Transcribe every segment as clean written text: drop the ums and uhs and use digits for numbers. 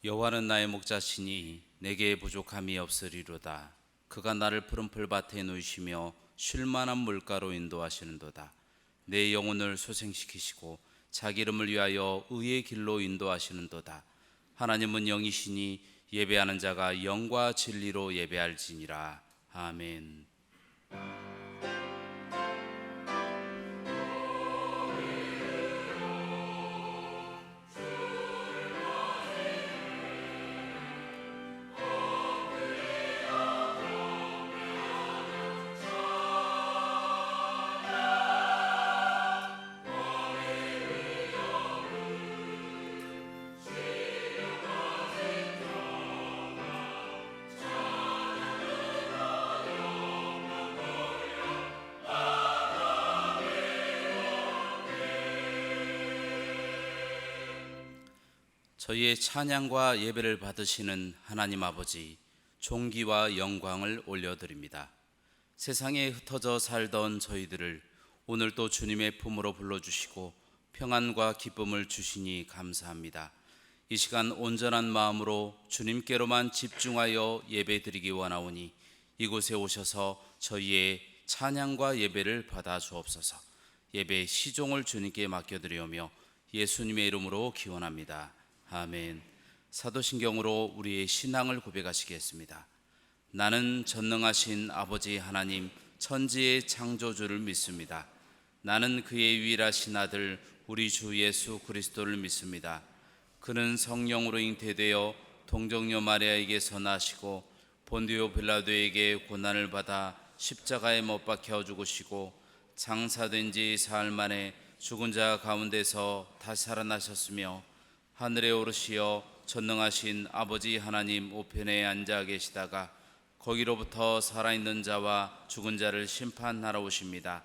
여호와는 나의 목자시니 내게 부족함이 없으리로다. 그가 나를 푸른 풀밭에 누이시며 쉴 만한 물가로 인도하시는도다. 내 영혼을 소생시키시고 자기 이름을 위하여 의의 길로 인도하시는도다. 하나님은 영이시니 예배하는 자가 영과 진리로 예배할지니라. 아멘. 저희의 찬양과 예배를 받으시는 하나님 아버지, 존귀와 영광을 올려드립니다. 세상에 흩어져 살던 저희들을 오늘 또 주님의 품으로 불러주시고 평안과 기쁨을 주시니 감사합니다. 이 시간 온전한 마음으로 주님께로만 집중하여 예배드리기 원하오니 이곳에 오셔서 저희의 찬양과 예배를 받아 주옵소서. 예배의 시종을 주님께 맡겨드리오며 예수님의 이름으로 기원합니다. 아멘. 사도신경으로 우리의 신앙을 고백하시겠습니다. 나는 전능하신 아버지 하나님 천지의 창조주를 믿습니다. 나는 그의 유일하신 아들 우리 주 예수 그리스도를 믿습니다. 그는 성령으로 잉태되어 동정녀 마리아에게서 나시고 본디오 빌라도에게 고난을 받아 십자가에 못 박혀 죽으시고 장사된 지 사흘 만에 죽은 자 가운데서 다시 살아나셨으며 하늘에 오르시어 전능하신 아버지 하나님 우편에 앉아 계시다가 거기로부터 살아있는 자와 죽은 자를 심판하러 오십니다.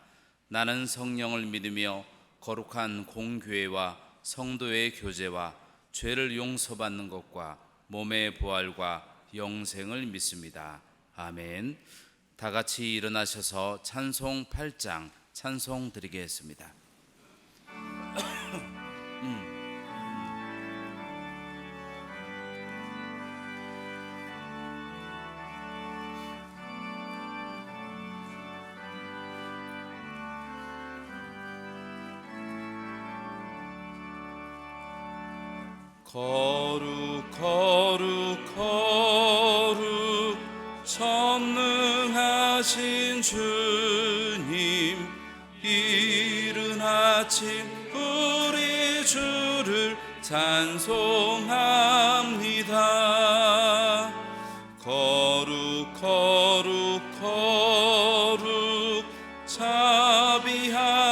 나는 성령을 믿으며 거룩한 공교회와 성도의 교제와 죄를 용서받는 것과 몸의 부활과 영생을 믿습니다. 아멘. 다 같이 일어나셔서 찬송 8장 찬송 드리겠습니다. 거룩 거룩 거룩 전능하신 주님, 이른 아침 우리 주를 찬송합니다. 거룩 거룩 거룩 자비하신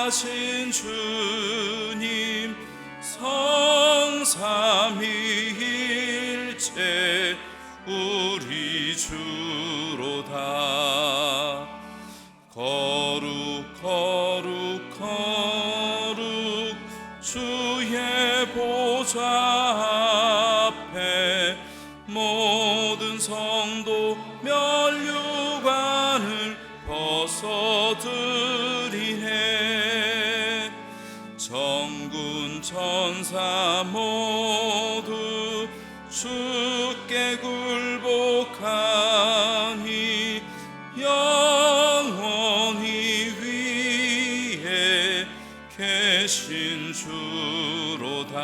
주님, 성삼위일체 우리 주로다. 거룩 거룩 거룩 주의 보좌 앞에 모든 성도 면류관을 벗어드리네. 천군 천사 모두 주께 굴복하니 영원히 위에 계신 주로다.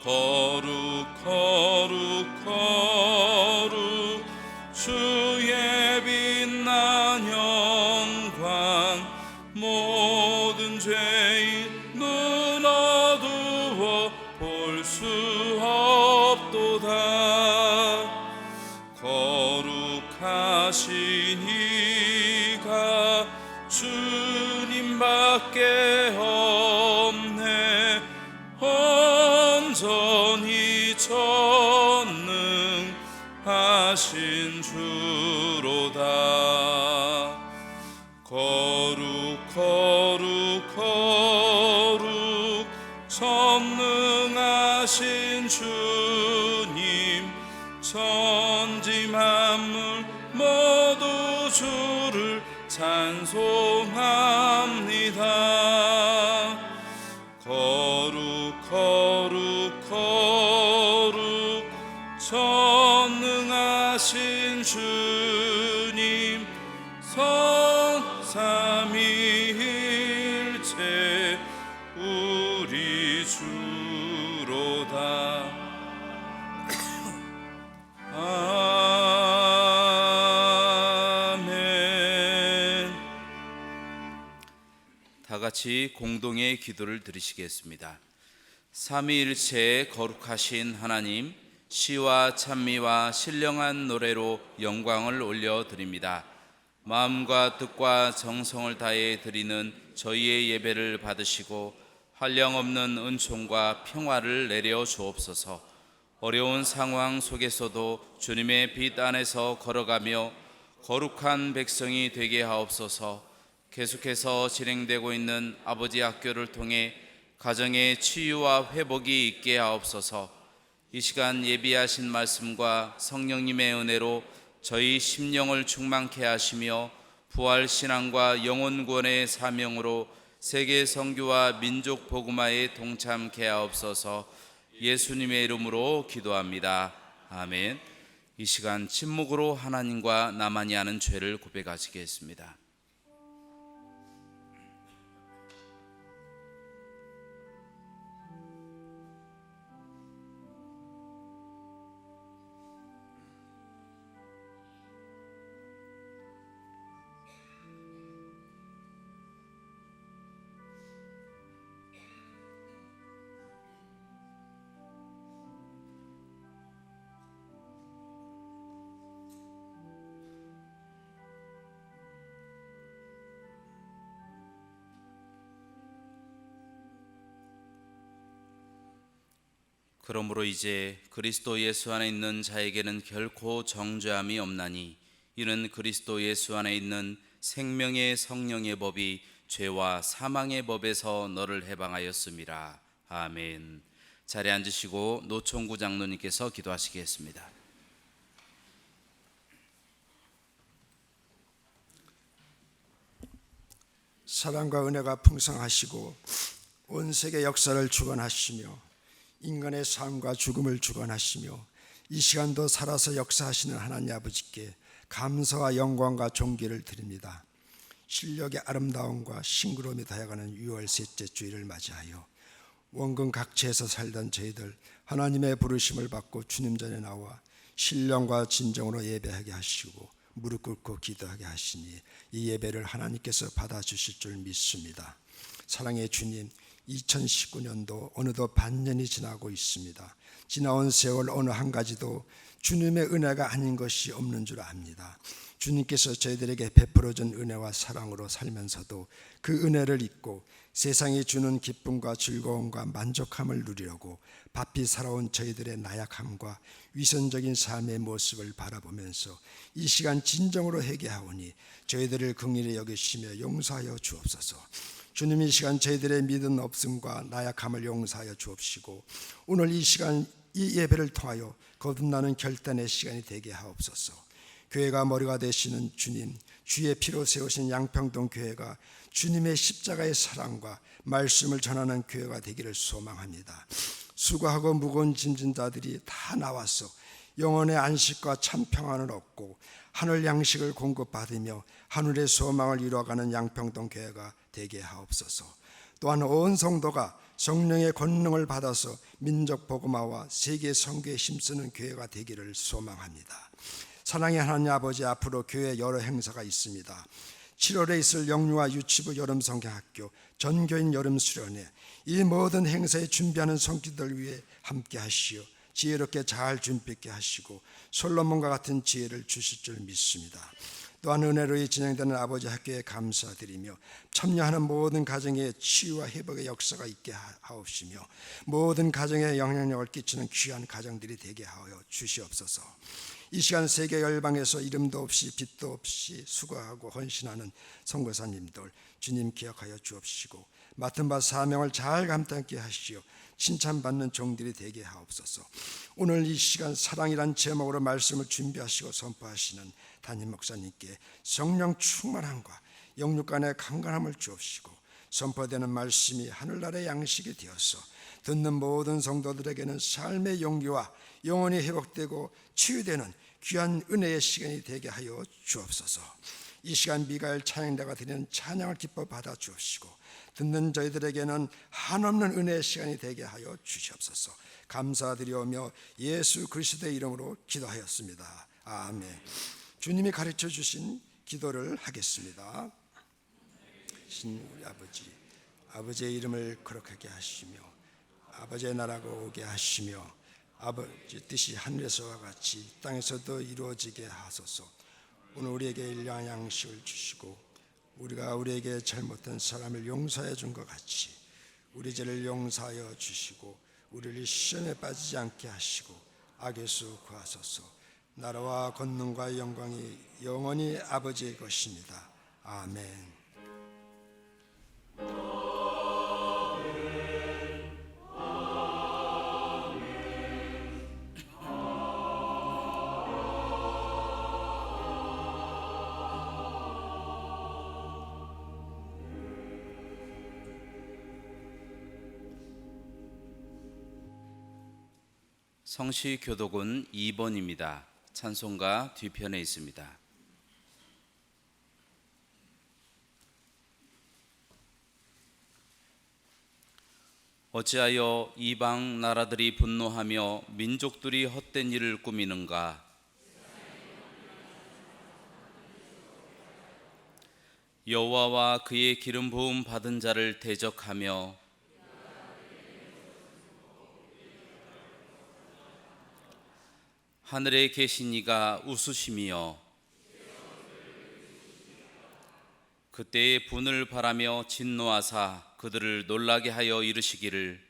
거룩 거룩 거룩 주의 빛난 영광, 모든 죄인 눈 어두워 볼 수 없도다. 거룩하신 이가 주님밖에 없네. 온전히 전능하신 주로다. 거룩 거룩 거룩 전능하신 주님, 천지 만물 모두 주를 찬송합니다. 거룩 거룩 거룩 거룩하신 주님 성삼위일체 우리 주로다. 아멘. 다 같이 공동의 기도를 드리시겠습니다. 삼위일체의 거룩하신 하나님, 시와 찬미와 신령한 노래로 영광을 올려드립니다. 마음과 뜻과 정성을 다해 드리는 저희의 예배를 받으시고 한량없는 은총과 평화를 내려 주옵소서. 어려운 상황 속에서도 주님의 빛 안에서 걸어가며 거룩한 백성이 되게 하옵소서. 계속해서 진행되고 있는 아버지 학교를 통해 가정의 치유와 회복이 있게 하옵소서. 이 시간 예비하신 말씀과 성령님의 은혜로 저희 심령을 충만케 하시며 부활신앙과 영혼구원의 사명으로 세계 선교와 민족 복음화에 동참케 하옵소서. 예수님의 이름으로 기도합니다. 아멘. 이 시간 침묵으로 하나님과 나만이 아는 죄를 고백하시겠습니다. 그러므로 이제 그리스도 예수 안에 있는 자에게는 결코 정죄함이 없나니 이는 그리스도 예수 안에 있는 생명의 성령의 법이 죄와 사망의 법에서 너를 해방하였음이라. 아멘. 자리에 앉으시고 노총구 장로님께서 기도하시겠습니다. 사랑과 은혜가 풍성하시고 온 세계 역사를 주관하시며 인간의 삶과 죽음을 주관하시며 이 시간도 살아서 역사하시는 하나님 아버지께 감사와 영광과 존귀를 드립니다. 신력의 아름다움과 싱그러움이 다해가는 6월 셋째 주일을 맞이하여 원근 각지에서 살던 저희들 하나님의 부르심을 받고 주님 전에 나와 신령과 진정으로 예배하게 하시고 무릎 꿇고 기도하게 하시니 이 예배를 하나님께서 받아주실 줄 믿습니다. 사랑의 주님, 2019년도 어느덧 반년이 지나고 있습니다. 지나온 세월 어느 한 가지도 주님의 은혜가 아닌 것이 없는 줄 압니다. 주님께서 저희들에게 베풀어준 은혜와 사랑으로 살면서도 그 은혜를 잊고 세상이 주는 기쁨과 즐거움과 만족함을 누리려고 바삐 살아온 저희들의 나약함과 위선적인 삶의 모습을 바라보면서 이 시간 진정으로 회개하오니 저희들을 긍휼히 여기시며 용서하여 주옵소서. 주님, 이 시간 저희들의 믿음 없음과 나약함을 용서하여 주옵시고 오늘 이 시간 이 예배를 통하여 거듭나는 결단의 시간이 되게 하옵소서. 교회가 머리가 되시는 주님, 주의 피로 세우신 양평동 교회가 주님의 십자가의 사랑과 말씀을 전하는 교회가 되기를 소망합니다. 수고하고 무거운 짐진 자들이 다 나와서 영혼의 안식과 참 평안을 얻고 하늘 양식을 공급받으며 하늘의 소망을 이루어가는 양평동 교회가 되게 하옵소서. 또한 온 성도가 성령의 권능을 받아서 민족 복음화와 세계 선교에 힘쓰는 교회가 되기를 소망합니다. 사랑의 하나님 아버지, 앞으로 교회 여러 행사가 있습니다. 7월에 있을 영유아 유치부 여름성경학교, 전교인 여름수련회, 이 모든 행사에 준비하는 성도들 위해 함께 하시어 지혜롭게 잘 준비하게 하시고 솔로몬과 같은 지혜를 주실 줄 믿습니다. 또한 은혜로 진행되는 아버지 학교에 감사드리며 참여하는 모든 가정의 치유와 회복의 역사가 있게 하옵시며 모든 가정에 영향력을 끼치는 귀한 가정들이 되게 하여 주시옵소서. 이 시간 세계 열방에서 이름도 없이 빛도 없이 수고하고 헌신하는 선교사님들 주님 기억하여 주옵시고 맡은 바 사명을 잘 감당케 하시어 칭찬받는 종들이 되게 하옵소서. 오늘 이 시간 사랑이란 제목으로 말씀을 준비하시고 선포하시는 담임 목사님께 성령 충만함과 영육간의 강건함을 주옵시고 선포되는 말씀이 하늘나라의 양식이 되어서 듣는 모든 성도들에게는 삶의 용기와 영혼이 회복되고 치유되는 귀한 은혜의 시간이 되게 하여 주옵소서. 이 시간 미가엘 찬양대가 드리는 찬양을 기뻐 받아 주옵시고 듣는 저희들에게는 한없는 은혜의 시간이 되게 하여 주시옵소서. 감사드리오며 예수 그리스도의 이름으로 기도하였습니다. 아멘. 주님이 가르쳐 주신 기도를 하겠습니다. 신 우리 아버지의 이름을 거룩하게 하시며 아버지의 나라가 오게 하시며 아버지 뜻이 하늘에서와 같이 땅에서도 이루어지게 하소서. 오늘 우리에게 일용할 양식을 주시고 우리가 우리에게 잘못한 사람을 용서해 준 것 같이 우리 죄를 용서하여 주시고 우리를 시험에 빠지지 않게 하시고 악에서 구하소서. 나라와 권능과 영광이 영원히 아버지의 것입니다. 아멘. 성시 교독은 2번입니다. 찬송가 뒤편에 있습니다. 어찌하여 이방 나라들이 분노하며 민족들이 헛된 일을 꾸미는가? 여호와와 그의 기름 부음 받은 자를 대적하며 하늘에 계신 이가 웃으시며 그때의 분을 바라며 진노하사 그들을 놀라게 하여 이르시기를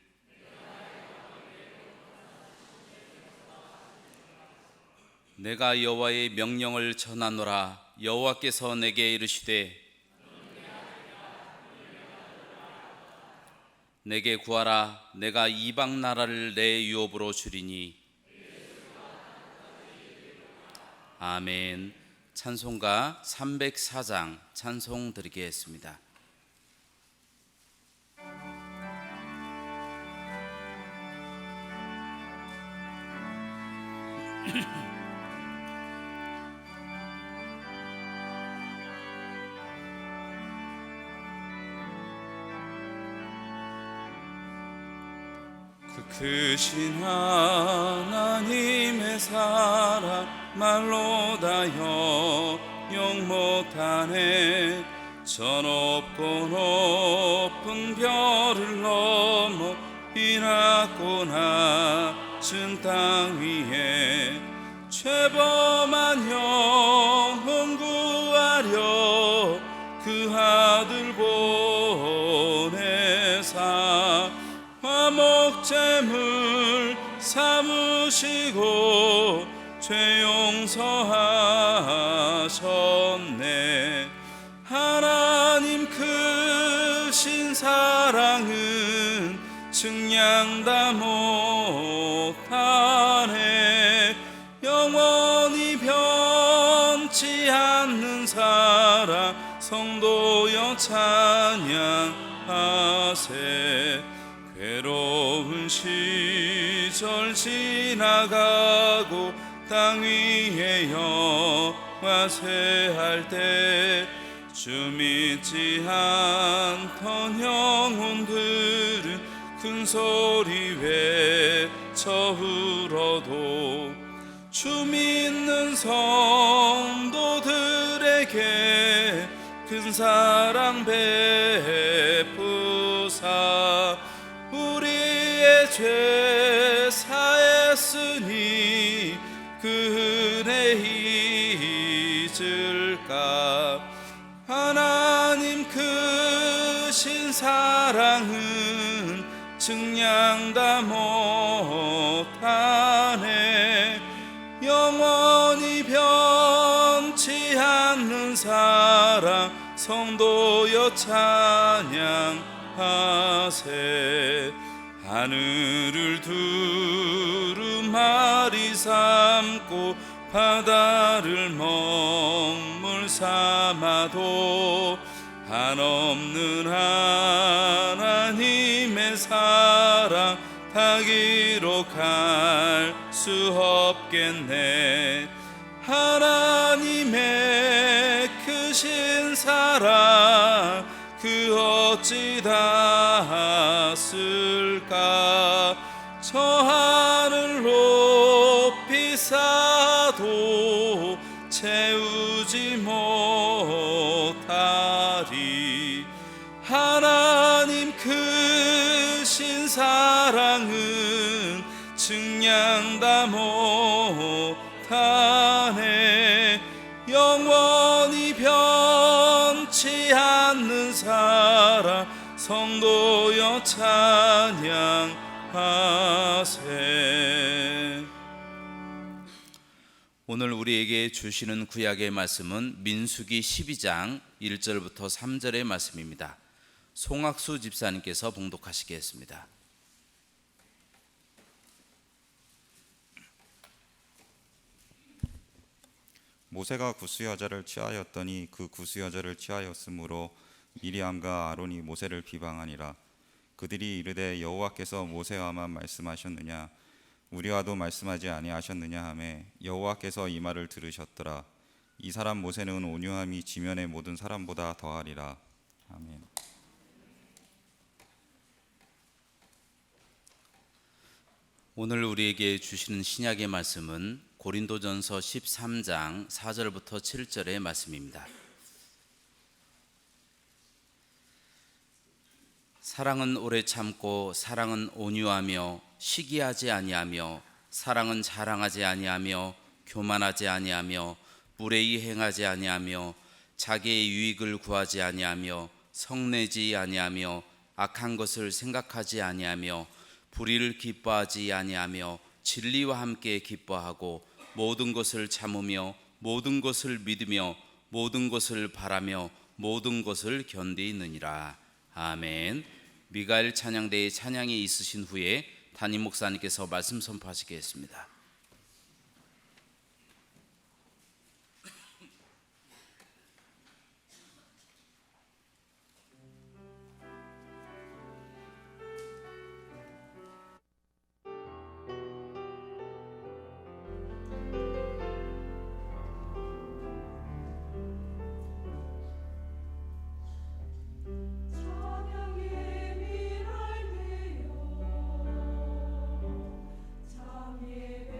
내가 여호와의 명령을 전하노라. 여호와께서 내게 이르시되 내게 구하라. 내가 이방 나라를 내 유업으로 주리니. 아멘. 찬송가 304장 찬송 드리겠습니다. 그 크신 하나님의 사랑 말로 다여 영 못하네. 저 높고 높은 별을 넘어 이 낮고 낮은 땅 위에 죄범한 영혼 구하려 그 아들 보내사 화목제물 삼으시고 죄 용서하셨네. 하나님 크신 사랑은 측량 다 못하네. 영원히 변치 않는 사랑 성도여 찬양하세. 괴로운 시절 지나가고 땅 위에 영화세할 때 주 믿지 않던 영혼들은 큰 소리 외쳐 울어도 주 믿는 성도들에게 큰 사랑 베푸사 우리의 죄 사했으니 그 은혜 잊을까. 하나님 크신 사랑은 측량 다 못하네. 영원히 변치 않는 사랑 성도여 찬양하세. 하늘을 두루마리 삼고 바다를 먹물 삼아도 한없는 하나님의 사랑 다 기록할 수 없겠네. 하나님의 크신 사랑 그 어찌 닿았을까. 저 하늘 높이 쌓아도 채우지 못하리. 하나님 크신 사랑은 측량다 못하네. 영원히 변치 않는 사랑 성도여 찬양하세. 오늘 우리에게 주시는 구약의 말씀은 민수기 12장 1절부터 3절의 말씀입니다. 송학수 집사님께서 봉독하시겠습니다. 모세가 구스 여자를 취하였더니 그 구스 여자를 취하였으므로 미리암과 아론이 모세를 비방하니라. 그들이 이르되 여호와께서 모세와만 말씀하셨느냐 우리와도 말씀하지 아니하셨느냐 하매 여호와께서 이 말을 들으셨더라. 이 사람 모세는 온유함이 지면의 모든 사람보다 더하리라. 아멘. 오늘 우리에게 주시는 신약의 말씀은 고린도전서 13장 4절부터 7절의 말씀입니다. 사랑은 오래 참고 사랑은 온유하며 시기하지 아니하며 사랑은 자랑하지 아니하며 교만하지 아니하며 무례히 행하지 아니하며 자기의 유익을 구하지 아니하며 성내지 아니하며 악한 것을 생각하지 아니하며 불의를 기뻐하지 아니하며 진리와 함께 기뻐하고 모든 것을 참으며 모든 것을 믿으며 모든 것을 바라며 모든 것을 견디느니라. 아멘. 미가엘 찬양대의 찬양이 있으신 후에 담임 목사님께서 말씀 선포하시겠습니다. 찬양의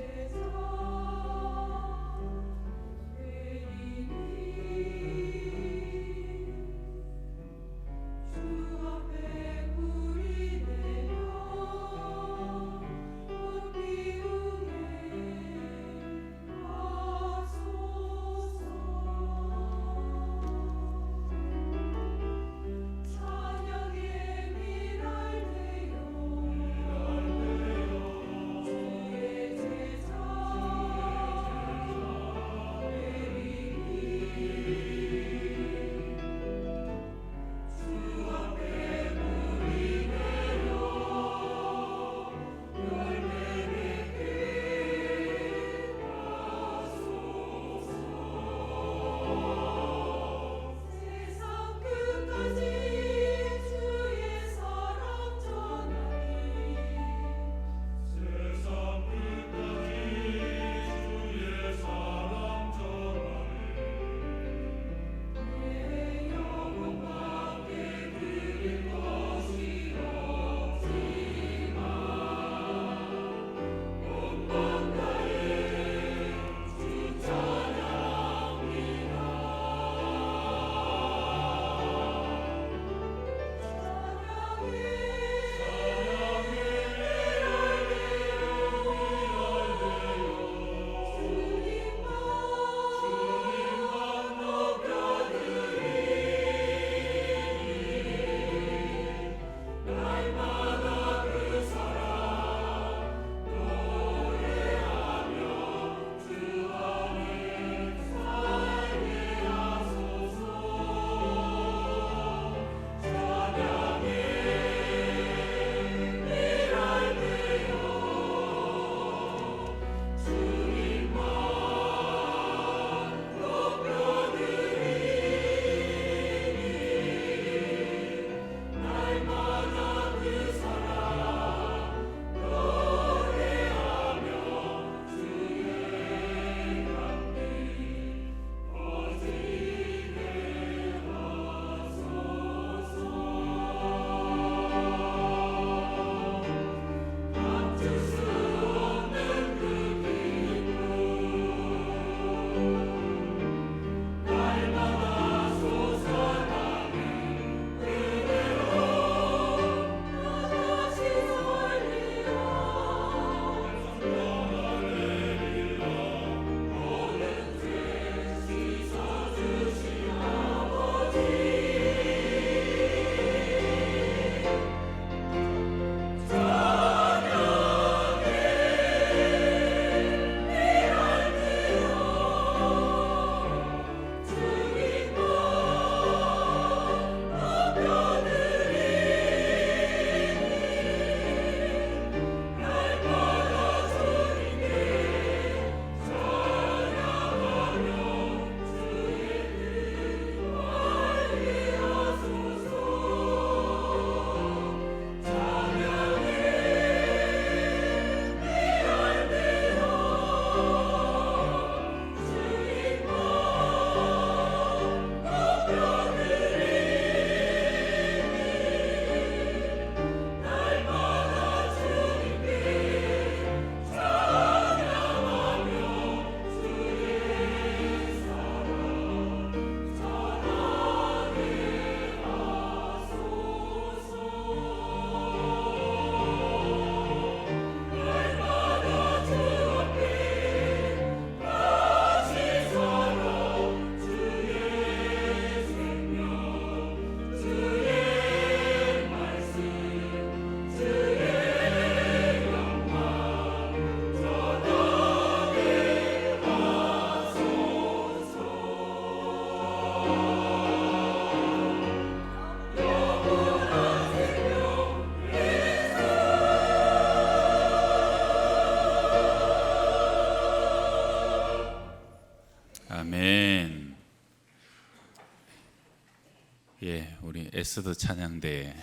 예, 우리 에스더 찬양대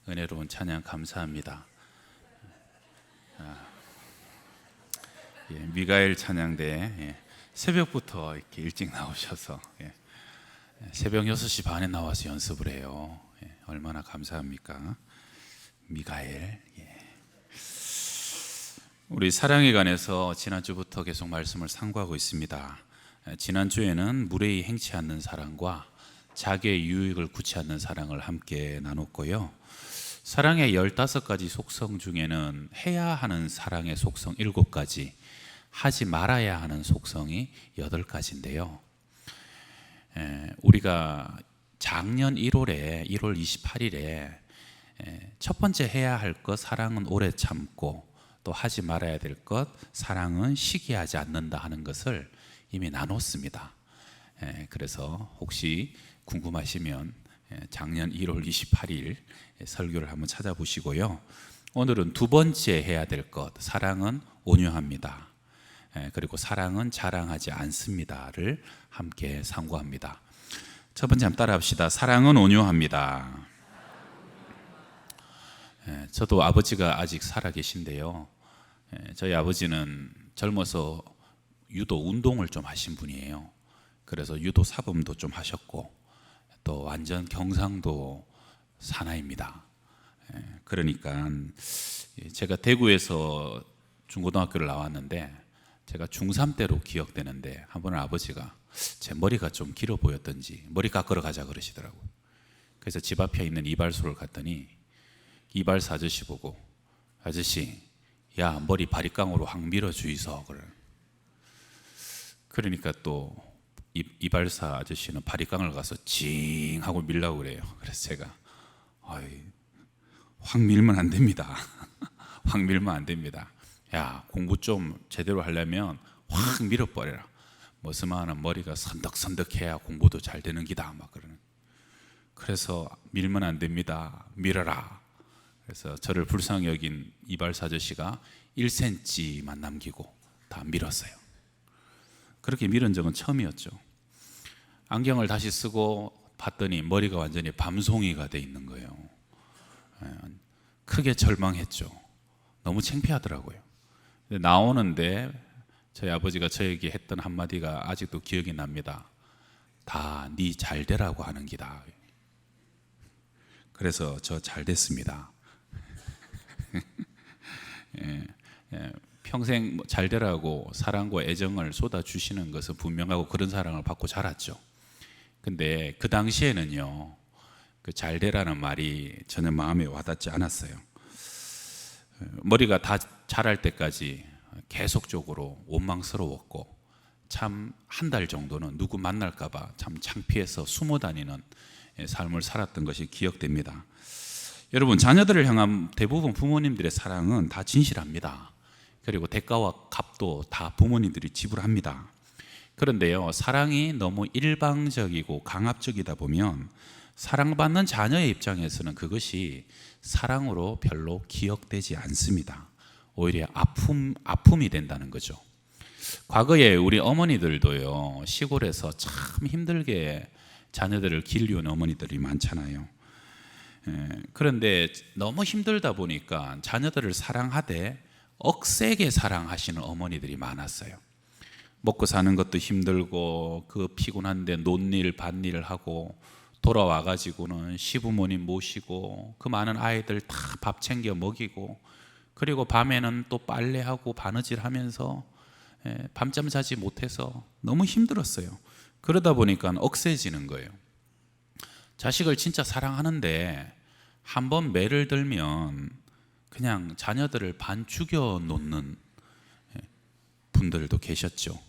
은혜로운 찬양 감사합니다. 예, 미가엘 찬양대 예, 새벽부터 이렇게 일찍 나오셔서 예, 새벽 6시 반에 나와서 연습을 해요. 예, 얼마나 감사합니까? 미가엘. 예. 우리 사랑에 관해서 지난주부터 계속 말씀을 상고하고 있습니다. 지난주에는 무례히 행치 않는 사랑과 자기의 유익을 구치 않는 사랑을 함께 나눴고요. 사랑의 15가지 속성 중에는 해야 하는 사랑의 속성 7가지, 하지 말아야 하는 속성이 8가지인데요. 우리가 작년 1월 28일에 첫 번째 해야 할 것 사랑은 오래 참고, 또 하지 말아야 될 것 사랑은 시기하지 않는다 하는 것을 이미 나눴습니다. 그래서 혹시 궁금하시면 작년 1월 28일 설교를 한번 찾아보시고요. 오늘은 두 번째 해야 될 것, 사랑은 온유합니다. 그리고 사랑은 자랑하지 않습니다를 함께 상고합니다. 첫 번째 한번 따라합시다. 사랑은 온유합니다. 저도 아버지가 아직 살아계신데요. 저희 아버지는 젊어서 유도 운동을 좀 하신 분이에요. 그래서 유도 사범도 좀 하셨고, 또 완전 경상도 사나이입니다. 그러니까 제가 대구에서 중고등학교를 나왔는데, 제가 중3 때로 기억되는데, 한 번은 아버지가 제 머리가 좀 길어 보였던지 머리 깎으러 가자 그러시더라고요. 그래서 집 앞에 있는 이발소를 갔더니 이발사 아저씨 보고, 아저씨, 야 머리 바리깡으로 확 밀어주이소. 그러니까 또 이발사 아저씨는 바리깡을 가서 징 하고 밀라고 그래요. 그래서 제가 확 밀면 안 됩니다. 확 밀면 안 됩니다. 야, 공부 좀 제대로 하려면 확 밀어버려라. 머스마는 머리가 선덕선덕해야 공부도 잘 되는 기다. 막 그러는. 그래서 밀면 안 됩니다. 밀어라. 그래서 저를 불쌍히 여긴 이발사 아저씨가 1cm만 남기고 다 밀었어요. 그렇게 밀은 적은 처음이었죠. 안경을 다시 쓰고 봤더니 머리가 완전히 밤송이가 돼 있는 거예요. 크게 절망했죠. 너무 창피하더라고요. 나오는데 저희 아버지가 저에게 했던 한마디가 아직도 기억이 납니다. 다 네 잘되라고 하는 기다. 그래서 저 잘됐습니다. 평생 잘되라고 사랑과 애정을 쏟아주시는 것은 분명하고, 그런 사랑을 받고 자랐죠. 근데 그 당시에는요, 그 잘되라는 말이 전혀 마음에 와닿지 않았어요. 머리가 다 자랄 때까지 계속적으로 원망스러웠고, 참 한 달 정도는 누구 만날까봐 참 창피해서 숨어 다니는 삶을 살았던 것이 기억됩니다. 여러분, 자녀들을 향한 대부분 부모님들의 사랑은 다 진실합니다. 그리고 대가와 값도 다 부모님들이 지불합니다. 그런데요, 사랑이 너무 일방적이고 강압적이다 보면 사랑받는 자녀의 입장에서는 그것이 사랑으로 별로 기억되지 않습니다. 오히려 아픔이 된다는 거죠. 과거에 우리 어머니들도요, 시골에서 참 힘들게 자녀들을 길리운 어머니들이 많잖아요. 그런데 너무 힘들다 보니까 자녀들을 사랑하되 억세게 사랑하시는 어머니들이 많았어요. 먹고 사는 것도 힘들고, 그 피곤한데 논일 밭일을 하고 돌아와 가지고는 시부모님 모시고 그 많은 아이들 다 밥 챙겨 먹이고, 그리고 밤에는 또 빨래하고 바느질 하면서 밤잠 자지 못해서 너무 힘들었어요. 그러다 보니까 억세지는 거예요. 자식을 진짜 사랑하는데 한번 매를 들면 그냥 자녀들을 반 죽여 놓는 분들도 계셨죠.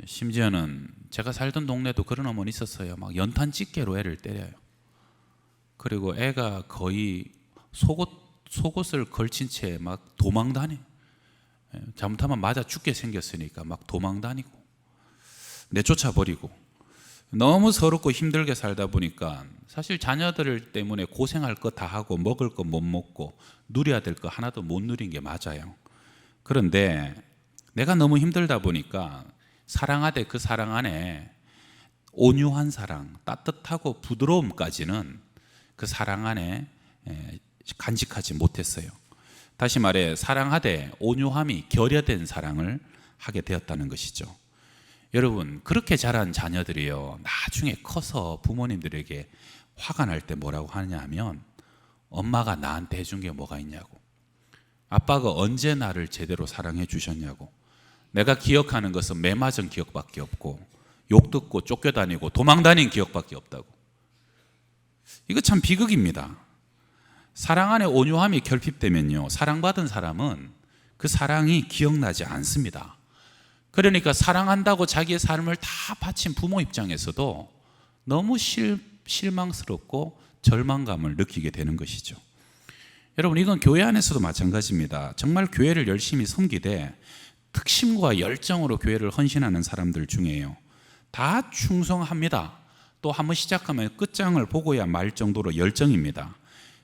심지어는 제가 살던 동네도 그런 어머니 있었어요. 막 연탄 집게로 애를 때려요. 그리고 애가 거의 속옷을 걸친 채 막 도망 다녀요. 잘못하면 맞아 죽게 생겼으니까 막 도망 다니고 내쫓아 버리고, 너무 서럽고 힘들게 살다 보니까 사실 자녀들 때문에 고생할 거 다 하고 먹을 거 못 먹고 누려야 될 거 하나도 못 누린 게 맞아요. 그런데 내가 너무 힘들다 보니까 사랑하되 그 사랑 안에 온유한 사랑, 따뜻하고 부드러움까지는 그 사랑 안에 간직하지 못했어요. 다시 말해 사랑하되 온유함이 결여된 사랑을 하게 되었다는 것이죠. 여러분, 그렇게 자란 자녀들이요, 나중에 커서 부모님들에게 화가 날 때 뭐라고 하느냐 하면, 엄마가 나한테 해준 게 뭐가 있냐고, 아빠가 언제 나를 제대로 사랑해 주셨냐고, 내가 기억하는 것은 매 맞은 기억밖에 없고 욕 듣고 쫓겨다니고 도망다닌 기억밖에 없다고. 이거 참 비극입니다. 사랑 안에 온유함이 결핍되면요, 사랑받은 사람은 그 사랑이 기억나지 않습니다. 그러니까 사랑한다고 자기의 삶을 다 바친 부모 입장에서도 너무 실망스럽고 절망감을 느끼게 되는 것이죠. 여러분, 이건 교회 안에서도 마찬가지입니다. 정말 교회를 열심히 섬기되 특심과 열정으로 교회를 헌신하는 사람들 중에요, 다 충성합니다. 또 한번 시작하면 끝장을 보고야 말 정도로 열정입니다.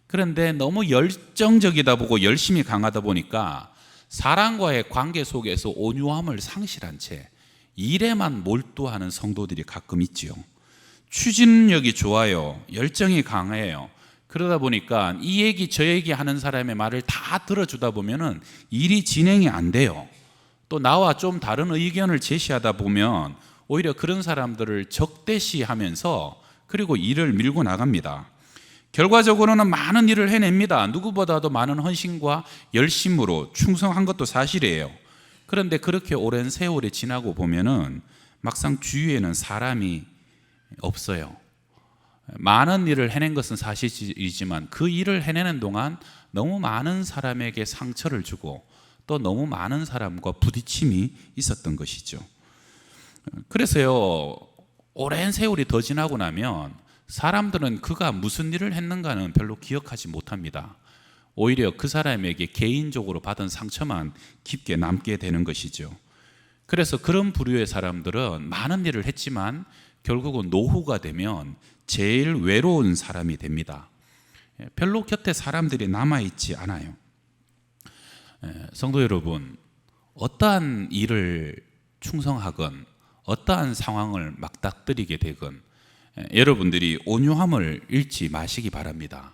그런데 너무 열정적이다 보고 열심히 강하다 보니까 사랑과의 관계 속에서 온유함을 상실한 채 일에만 몰두하는 성도들이 가끔 있지요. 추진력이 좋아요, 열정이 강해요. 그러다 보니까 이 얘기 저 얘기 하는 사람의 말을 다 들어주다 보면은 일이 진행이 안 돼요. 또 나와 좀 다른 의견을 제시하다 보면 오히려 그런 사람들을 적대시하면서 그리고 일을 밀고 나갑니다. 결과적으로는 많은 일을 해냅니다. 누구보다도 많은 헌신과 열심으로 충성한 것도 사실이에요. 그런데 그렇게 오랜 세월이 지나고 보면은 막상 주위에는 사람이 없어요. 많은 일을 해낸 것은 사실이지만 그 일을 해내는 동안 너무 많은 사람에게 상처를 주고 또 너무 많은 사람과 부딪힘이 있었던 것이죠. 그래서요, 오랜 세월이 더 지나고 나면 사람들은 그가 무슨 일을 했는가는 별로 기억하지 못합니다. 오히려 그 사람에게 개인적으로 받은 상처만 깊게 남게 되는 것이죠. 그래서 그런 부류의 사람들은 많은 일을 했지만 결국은 노후가 되면 제일 외로운 사람이 됩니다. 별로 곁에 사람들이 남아있지 않아요. 성도 여러분, 어떠한 일을 충성하건 어떠한 상황을 맞닥뜨리게 되건 여러분들이 온유함을 잃지 마시기 바랍니다.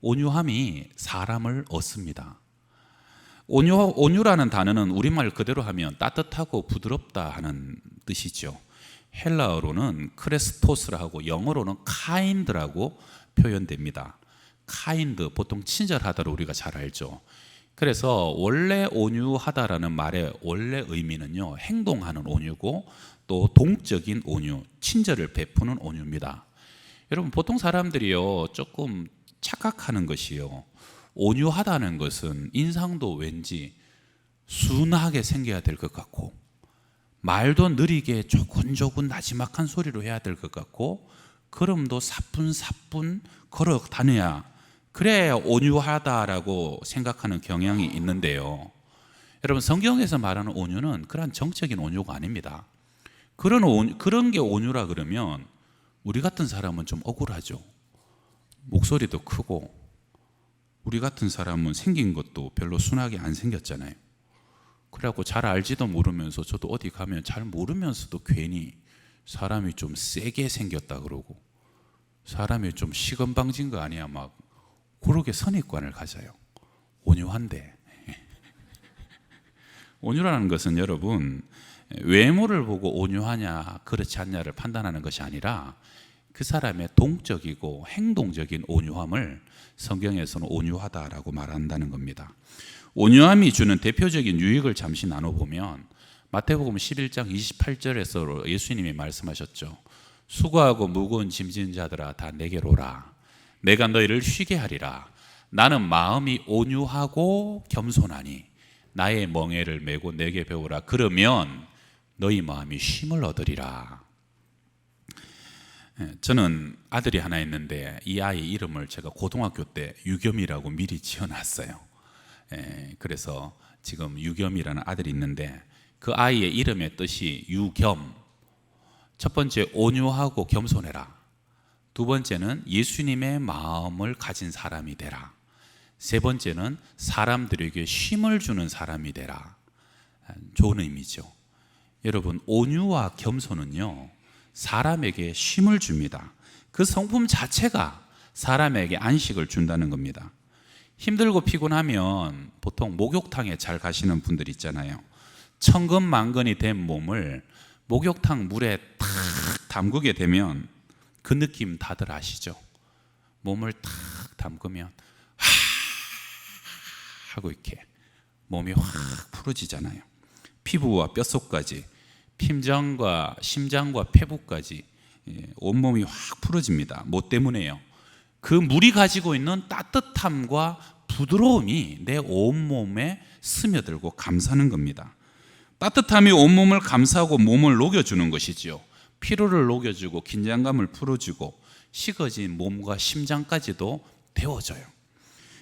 온유함이 사람을 얻습니다. 온유라는 단어는 우리말 그대로 하면 따뜻하고 부드럽다 하는 뜻이죠. 헬라어로는 크레스토스라고, 영어로는 카인드라고 표현됩니다. 카인드, 보통 친절하다로 우리가 잘 알죠. 그래서 원래 온유하다라는 말의 원래 의미는요, 행동하는 온유고 또 동적인 온유, 친절을 베푸는 온유입니다. 여러분, 보통 사람들이요 조금 착각하는 것이요, 온유하다는 것은 인상도 왠지 순하게 생겨야 될 것 같고 말도 느리게 조곤조곤 나지막한 소리로 해야 될 것 같고 걸음도 사뿐사뿐 걸어 다녀야 그래야 온유하다라고 생각하는 경향이 있는데요, 여러분, 성경에서 말하는 온유는 그런 정적인 온유가 아닙니다. 그런 게 온유라 그러면 우리 같은 사람은 좀 억울하죠. 목소리도 크고 우리 같은 사람은 생긴 것도 별로 순하게 안 생겼잖아요. 그래갖고 잘 알지도 모르면서, 저도 어디 가면 잘 모르면서도 괜히 사람이 좀 세게 생겼다 그러고 사람이 좀 시건방진 거 아니야 막 그렇게 선입관을 가져요. 온유한데 온유라는 것은 여러분, 외모를 보고 온유하냐 그렇지 않냐를 판단하는 것이 아니라 그 사람의 동적이고 행동적인 온유함을 성경에서는 온유하다라고 말한다는 겁니다. 온유함이 주는 대표적인 유익을 잠시 나눠보면 마태복음 11장 28절에서 예수님이 말씀하셨죠. 수고하고 무거운 짐진 자들아 다 내게로 오라. 내가 너희를 쉬게 하리라. 나는 마음이 온유하고 겸손하니 나의 멍에를 메고 내게 배우라. 그러면 너희 마음이 쉼을 얻으리라. 저는 아들이 하나 있는데 이 아이 이름을 제가 고등학교 때 유겸이라고 미리 지어놨어요. 그래서 지금 유겸이라는 아들이 있는데 그 아이의 이름의 뜻이 유겸. 첫 번째, 온유하고 겸손해라. 두 번째는 예수님의 마음을 가진 사람이 되라. 세 번째는 사람들에게 쉼을 주는 사람이 되라. 좋은 의미죠. 여러분, 온유와 겸손은요 사람에게 쉼을 줍니다. 그 성품 자체가 사람에게 안식을 준다는 겁니다. 힘들고 피곤하면 보통 목욕탕에 잘 가시는 분들 있잖아요. 천근만근이 된 몸을 목욕탕 물에 탁 담그게 되면 그 느낌 다들 아시죠? 몸을 탁 담그면 하고 이렇게 몸이 확 풀어지잖아요. 피부와 뼛속까지, 심장과 폐부까지 온몸이 확 풀어집니다. 뭐 때문에요? 그 물이 가지고 있는 따뜻함과 부드러움이 내 온몸에 스며들고 감싸는 겁니다. 따뜻함이 온몸을 감싸고 몸을 녹여주는 것이지요. 피로를 녹여주고 긴장감을 풀어주고 식어진 몸과 심장까지도 데워져요.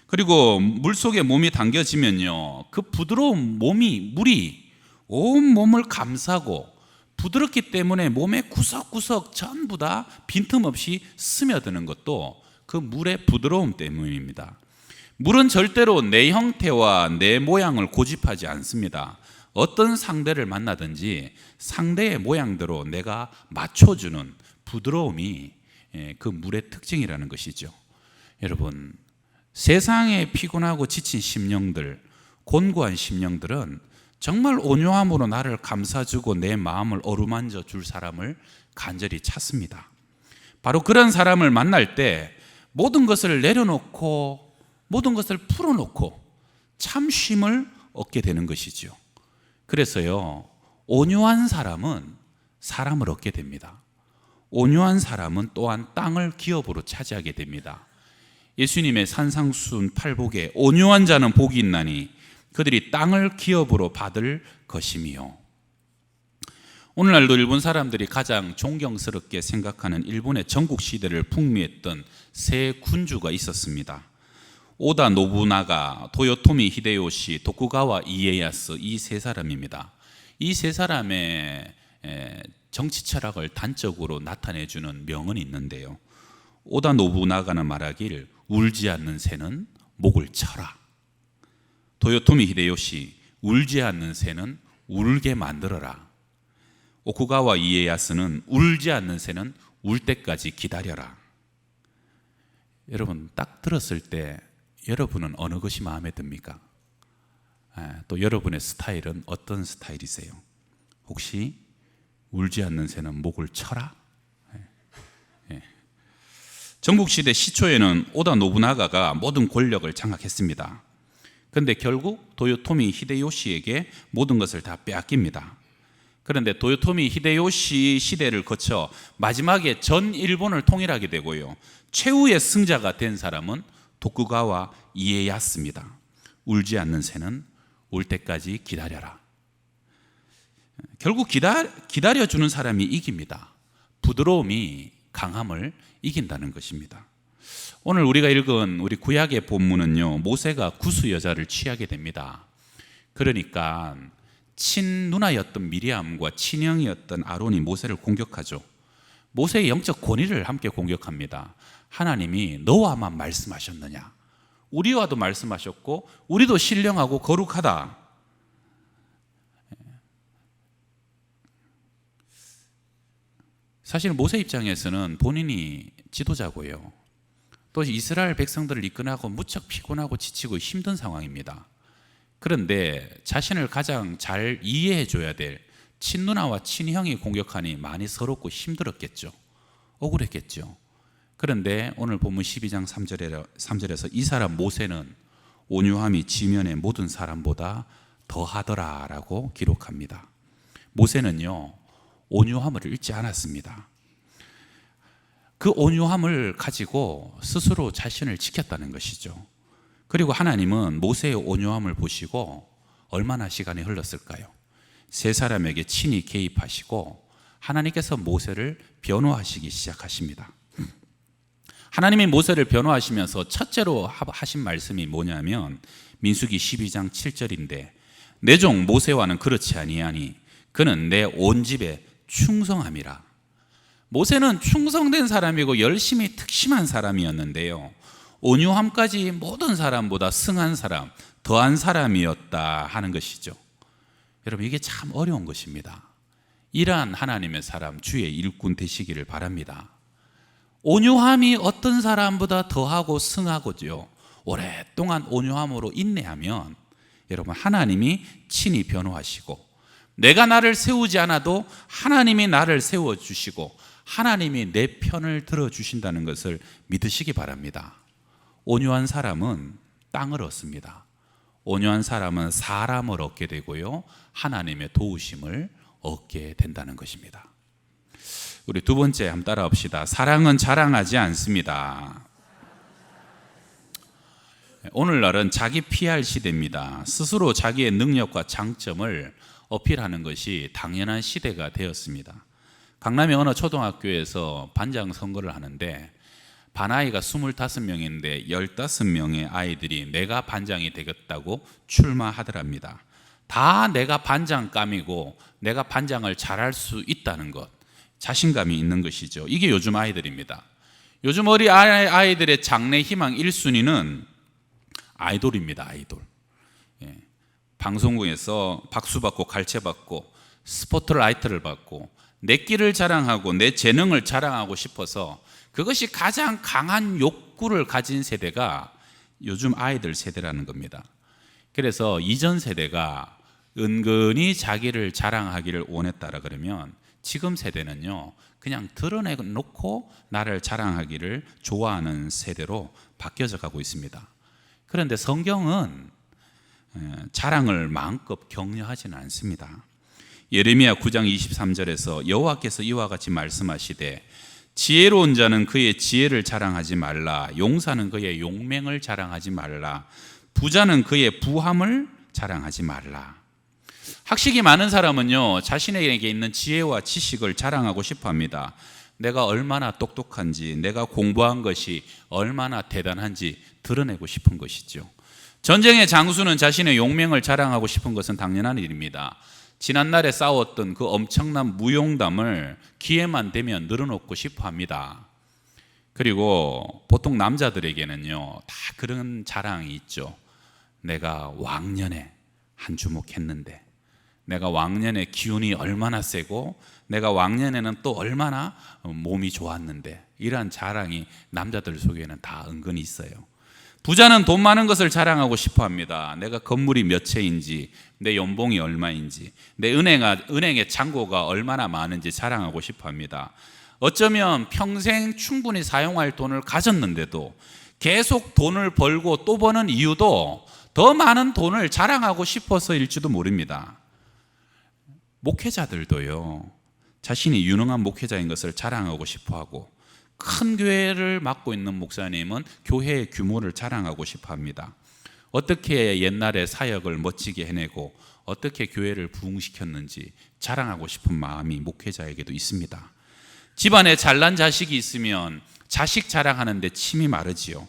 그리고 물속에 몸이 담겨지면요, 그 부드러운 물이 온 몸을 감싸고 부드럽기 때문에 몸의 구석구석 전부 다 빈틈없이 스며드는 것도 그 물의 부드러움 때문입니다. 물은 절대로 내 형태와 내 모양을 고집하지 않습니다. 어떤 상대를 만나든지 상대의 모양대로 내가 맞춰주는 부드러움이 그 물의 특징이라는 것이죠. 여러분, 세상에 피곤하고 지친 심령들, 곤고한 심령들은 정말 온유함으로 나를 감싸주고 내 마음을 어루만져 줄 사람을 간절히 찾습니다. 바로 그런 사람을 만날 때 모든 것을 내려놓고 모든 것을 풀어놓고 참 쉼을 얻게 되는 것이죠. 그래서요, 온유한 사람은 사람을 얻게 됩니다. 온유한 사람은 또한 땅을 기업으로 차지하게 됩니다. 예수님의 산상수훈 8복에 온유한 자는 복이 있나니 그들이 땅을 기업으로 받을 것이며, 오늘날도 일본 사람들이 가장 존경스럽게 생각하는 일본의 전국시대를 풍미했던 세 군주가 있었습니다. 오다 노부나가, 도요토미 히데요시, 도쿠가와 이에야스, 이 세 사람입니다. 이 세 사람의 정치 철학을 단적으로 나타내주는 명언이 있는데요. 오다 노부나가는 말하길 울지 않는 새는 목을 쳐라. 도요토미 히데요시, 울지 않는 새는 울게 만들어라. 오쿠가와 이에야스는 울지 않는 새는 울 때까지 기다려라. 여러분, 딱 들었을 때 여러분은 어느 것이 마음에 듭니까? 또 여러분의 스타일은 어떤 스타일이세요? 혹시 울지 않는 새는 목을 쳐라? 전국시대 시초에는 오다 노부나가가 모든 권력을 장악했습니다. 그런데 결국 도요토미 히데요시에게 모든 것을 다 빼앗깁니다. 그런데 도요토미 히데요시 시대를 거쳐 마지막에 전 일본을 통일하게 되고요, 최후의 승자가 된 사람은 도쿠가와 이에야스입니다. 울지 않는 새는 울 때까지 기다려라. 결국 기다려주는 사람이 이깁니다. 부드러움이 강함을 이긴다는 것입니다. 오늘 우리가 읽은 우리 구약의 본문은요, 모세가 구스 여자를 취하게 됩니다. 그러니까 친누나였던 미리암과 친형이었던 아론이 모세를 공격하죠. 모세의 영적 권위를 함께 공격합니다. 하나님이 너와만 말씀하셨느냐? 우리와도 말씀하셨고 우리도 신령하고 거룩하다. 사실 모세 입장에서는 본인이 지도자고요, 또 이스라엘 백성들을 이끌어가고 무척 피곤하고 지치고 힘든 상황입니다. 그런데 자신을 가장 잘 이해해 줘야 될 친누나와 친형이 공격하니 많이 서럽고 힘들었겠죠. 억울했겠죠. 그런데 오늘 본문 12장 3절에서 이 사람 모세는 온유함이 지면의 모든 사람보다 더하더라라고 기록합니다. 모세는요, 온유함을 잃지 않았습니다. 그 온유함을 가지고 스스로 자신을 지켰다는 것이죠. 그리고 하나님은 모세의 온유함을 보시고 얼마나 시간이 흘렀을까요? 세 사람에게 친히 개입하시고 하나님께서 모세를 변호하시기 시작하십니다. 하나님이 모세를 변호하시면서 첫째로 하신 말씀이 뭐냐면 민수기 12장 7절인데, 내 종 모세와는 그렇지 아니하니 그는 내 온 집에 충성함이라. 모세는 충성된 사람이고 열심히 특심한 사람이었는데요, 온유함까지 모든 사람보다 승한 사람, 더한 사람이었다 하는 것이죠. 여러분, 이게 참 어려운 것입니다. 이러한 하나님의 사람, 주의 일꾼 되시기를 바랍니다. 온유함이 어떤 사람보다 더하고 승하고죠. 오랫동안 온유함으로 인내하면 여러분 하나님이 친히 변호하시고, 내가 나를 세우지 않아도 하나님이 나를 세워주시고 하나님이 내 편을 들어주신다는 것을 믿으시기 바랍니다. 온유한 사람은 땅을 얻습니다. 온유한 사람은 사람을 얻게 되고요, 하나님의 도우심을 얻게 된다는 것입니다. 우리 두 번째 한번 따라합시다. 사랑은 자랑하지 않습니다. 오늘날은 자기 PR 시대입니다. 스스로 자기의 능력과 장점을 어필하는 것이 당연한 시대가 되었습니다. 강남의 어느 초등학교에서 반장 선거를 하는데 반 아이가 25명인데 15명의 아이들이 내가 반장이 되겠다고 출마하더랍니다. 다 내가 반장감이고 내가 반장을 잘할 수 있다는 것, 자신감이 있는 것이죠. 이게 요즘 아이들입니다. 요즘 어린 아이들의 장래 희망 1순위는 아이돌입니다. 아이돌. 예. 방송국에서 박수 받고 갈채 받고 스포트라이트를 받고 내 끼를 자랑하고 내 재능을 자랑하고 싶어서 그것이 가장 강한 욕구를 가진 세대가 요즘 아이들 세대라는 겁니다. 그래서 이전 세대가 은근히 자기를 자랑하기를 원했다라 그러면 지금 세대는요, 그냥 드러내놓고 나를 자랑하기를 좋아하는 세대로 바뀌어져 가고 있습니다. 그런데 성경은 자랑을 마음껏 격려하지는 않습니다. 예레미야 9장 23절에서 여호와께서 이와 같이 말씀하시되 지혜로운 자는 그의 지혜를 자랑하지 말라, 용사는 그의 용맹을 자랑하지 말라, 부자는 그의 부함을 자랑하지 말라. 학식이 많은 사람은요, 자신에게 있는 지혜와 지식을 자랑하고 싶어 합니다. 내가 얼마나 똑똑한지, 내가 공부한 것이 얼마나 대단한지 드러내고 싶은 것이죠. 전쟁의 장수는 자신의 용맹을 자랑하고 싶은 것은 당연한 일입니다. 지난날에 싸웠던 그 엄청난 무용담을 기회만 되면 늘어놓고 싶어 합니다. 그리고 보통 남자들에게는요, 다 그런 자랑이 있죠. 내가 왕년에 한 주먹 했는데, 내가 왕년에 기운이 얼마나 세고, 내가 왕년에는 또 얼마나 몸이 좋았는데, 이러한 자랑이 남자들 속에는 다 은근히 있어요. 부자는 돈 많은 것을 자랑하고 싶어 합니다. 내가 건물이 몇 채인지, 내 연봉이 얼마인지, 내 은행의 잔고가 얼마나 많은지 자랑하고 싶어 합니다. 어쩌면 평생 충분히 사용할 돈을 가졌는데도 계속 돈을 벌고 또 버는 이유도 더 많은 돈을 자랑하고 싶어서일지도 모릅니다. 목회자들도요, 자신이 유능한 목회자인 것을 자랑하고 싶어 하고, 큰 교회를 맡고 있는 목사님은 교회의 규모를 자랑하고 싶어 합니다. 어떻게 옛날에 사역을 멋지게 해내고 어떻게 교회를 부흥시켰는지 자랑하고 싶은 마음이 목회자에게도 있습니다. 집안에 잘난 자식이 있으면 자식 자랑하는데 침이 마르지요.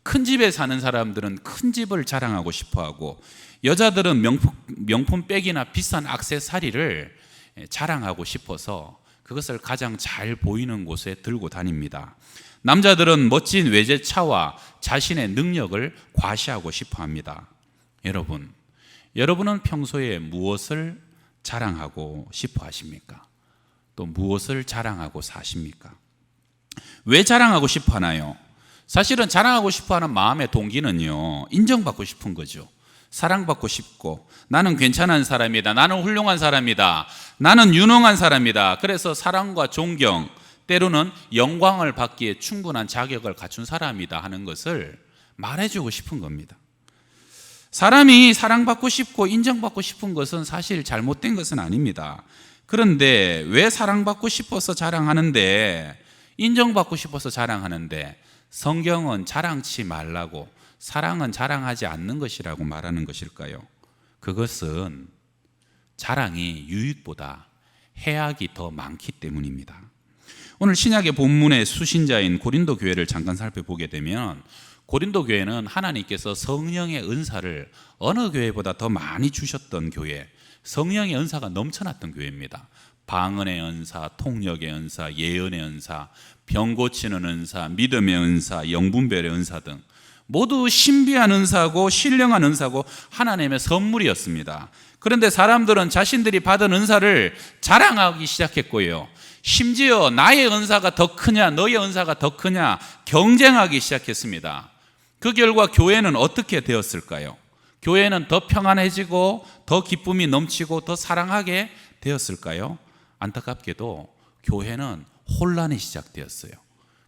큰 집에 사는 사람들은 큰 집을 자랑하고 싶어 하고, 여자들은 명품 백이나 비싼 액세서리를 자랑하고 싶어서 그것을 가장 잘 보이는 곳에 들고 다닙니다. 남자들은 멋진 외제차와 자신의 능력을 과시하고 싶어 합니다. 여러분은 평소에 무엇을 자랑하고 싶어 하십니까? 또 무엇을 자랑하고 사십니까? 왜 자랑하고 싶어 하나요? 사실은 자랑하고 싶어 하는 마음의 동기는요, 인정받고 싶은 거죠. 사랑받고 싶고, 나는 괜찮은 사람이다, 나는 훌륭한 사람이다, 나는 유능한 사람이다. 그래서 사랑과 존경, 때로는 영광을 받기에 충분한 자격을 갖춘 사람이다 하는 것을 말해주고 싶은 겁니다. 사람이 사랑받고 싶고 인정받고 싶은 것은 사실 잘못된 것은 아닙니다. 그런데 왜 사랑받고 싶어서 자랑하는데, 인정받고 싶어서 자랑하는데 성경은 자랑치 말라고, 사랑은 자랑하지 않는 것이라고 말하는 것일까요? 그것은 자랑이 유익보다 해악이 더 많기 때문입니다. 오늘 신약의 본문의 수신자인 고린도 교회를 잠깐 살펴보게 되면, 고린도 교회는 하나님께서 성령의 은사를 어느 교회보다 더 많이 주셨던 교회, 성령의 은사가 넘쳐났던 교회입니다. 방언의 은사, 통역의 은사, 예언의 은사, 병 고치는 은사, 믿음의 은사, 영분별의 은사 등 모두 신비한 은사고 신령한 은사고 하나님의 선물이었습니다. 그런데 사람들은 자신들이 받은 은사를 자랑하기 시작했고요. 심지어 나의 은사가 더 크냐 너의 은사가 더 크냐 경쟁하기 시작했습니다. 그 결과 교회는 어떻게 되었을까요? 교회는 더 평안해지고 더 기쁨이 넘치고 더 사랑하게 되었을까요? 안타깝게도 교회는 혼란이 시작되었어요.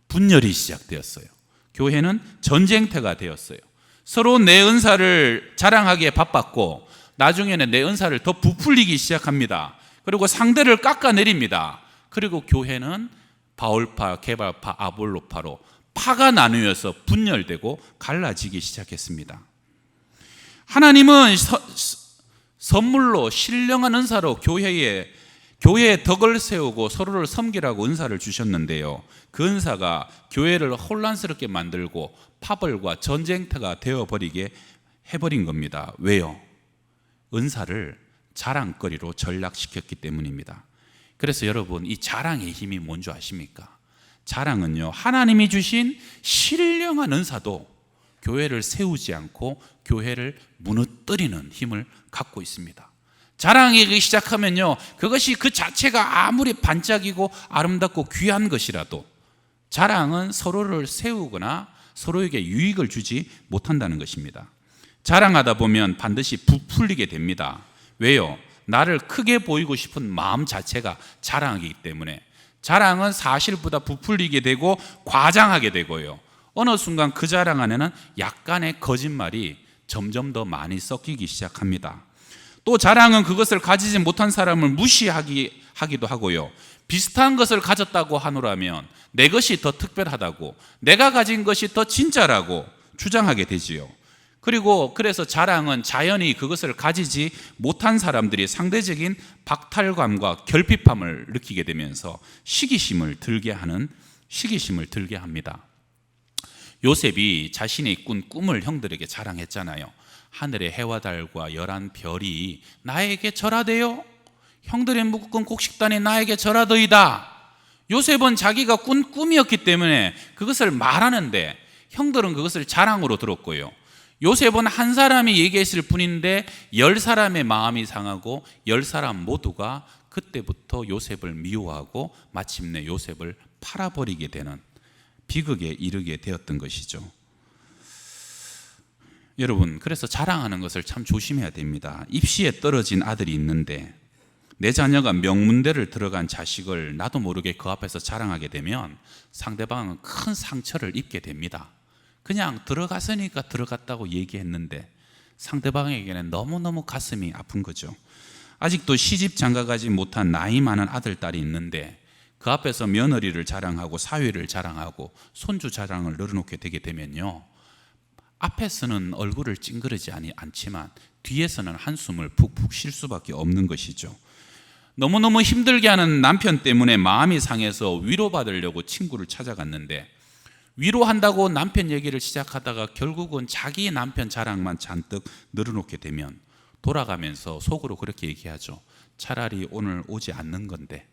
분열이 시작되었어요. 교회는 전쟁터가 되었어요. 서로 내 은사를 자랑하기에 바빴고 나중에는 내 은사를 더 부풀리기 시작합니다. 그리고 상대를 깎아내립니다. 그리고 교회는 바울파, 게바파, 아볼로파로 파가 나누어서 분열되고 갈라지기 시작했습니다. 하나님은 선물로 신령한 은사로 교회에 덕을 세우고 서로를 섬기라고 은사를 주셨는데요. 그 은사가 교회를 혼란스럽게 만들고 파벌과 전쟁터가 되어버리게 해버린 겁니다. 왜요? 은사를 자랑거리로 전락시켰기 때문입니다. 그래서 여러분, 이 자랑의 힘이 뭔지 아십니까? 자랑은요, 하나님이 주신 신령한 은사도 교회를 세우지 않고 교회를 무너뜨리는 힘을 갖고 있습니다. 자랑하기 시작하면요, 그것이 그 자체가 아무리 반짝이고 아름답고 귀한 것이라도 자랑은 서로를 세우거나 서로에게 유익을 주지 못한다는 것입니다. 자랑하다 보면 반드시 부풀리게 됩니다. 왜요? 나를 크게 보이고 싶은 마음 자체가 자랑이기 때문에 자랑은 사실보다 부풀리게 되고 과장하게 되고요. 어느 순간 그 자랑 안에는 약간의 거짓말이 점점 더 많이 섞이기 시작합니다. 또 자랑은 그것을 가지지 못한 사람을 무시하기도 하고요. 비슷한 것을 가졌다고 하노라면 내 것이 더 특별하다고, 내가 가진 것이 더 진짜라고 주장하게 되지요. 그래서 자랑은 자연히 그것을 가지지 못한 사람들이 상대적인 박탈감과 결핍함을 느끼게 되면서 시기심을 들게 합니다. 요셉이 자신이 꾼 꿈을 형들에게 자랑했잖아요. 하늘의 해와 달과 열한 별이 나에게 절하되어 형들의 묶은 곡식단이 나에게 절하더이다. 요셉은 자기가 꾼 꿈이었기 때문에 그것을 말하는데 형들은 그것을 자랑으로 들었고요. 요셉은 한 사람이 얘기했을 뿐인데 10사람의 마음이 상하고 10사람 모두가 그때부터 요셉을 미워하고 마침내 요셉을 팔아버리게 되는 비극에 이르게 되었던 것이죠. 여러분, 그래서 자랑하는 것을 참 조심해야 됩니다. 입시에 떨어진 아들이 있는데 내 자녀가 명문대를 들어간 자식을 나도 모르게 그 앞에서 자랑하게 되면 상대방은 큰 상처를 입게 됩니다. 그냥 들어갔으니까 들어갔다고 얘기했는데 상대방에게는 너무너무 가슴이 아픈 거죠. 아직도 시집 장가가지 못한 나이 많은 아들, 딸이 있는데 그 앞에서 며느리를 자랑하고 사위를 자랑하고 손주 자랑을 늘어놓게 되게 되면요, 앞에서는 얼굴을 찡그리지 않지만 뒤에서는 한숨을 푹푹 쉴 수밖에 없는 것이죠. 너무너무 힘들게 하는 남편 때문에 마음이 상해서 위로받으려고 친구를 찾아갔는데 위로한다고 남편 얘기를 시작하다가 결국은 자기 남편 자랑만 잔뜩 늘어놓게 되면 돌아가면서 속으로 그렇게 얘기하죠. 차라리 오늘 오지 않는 건데,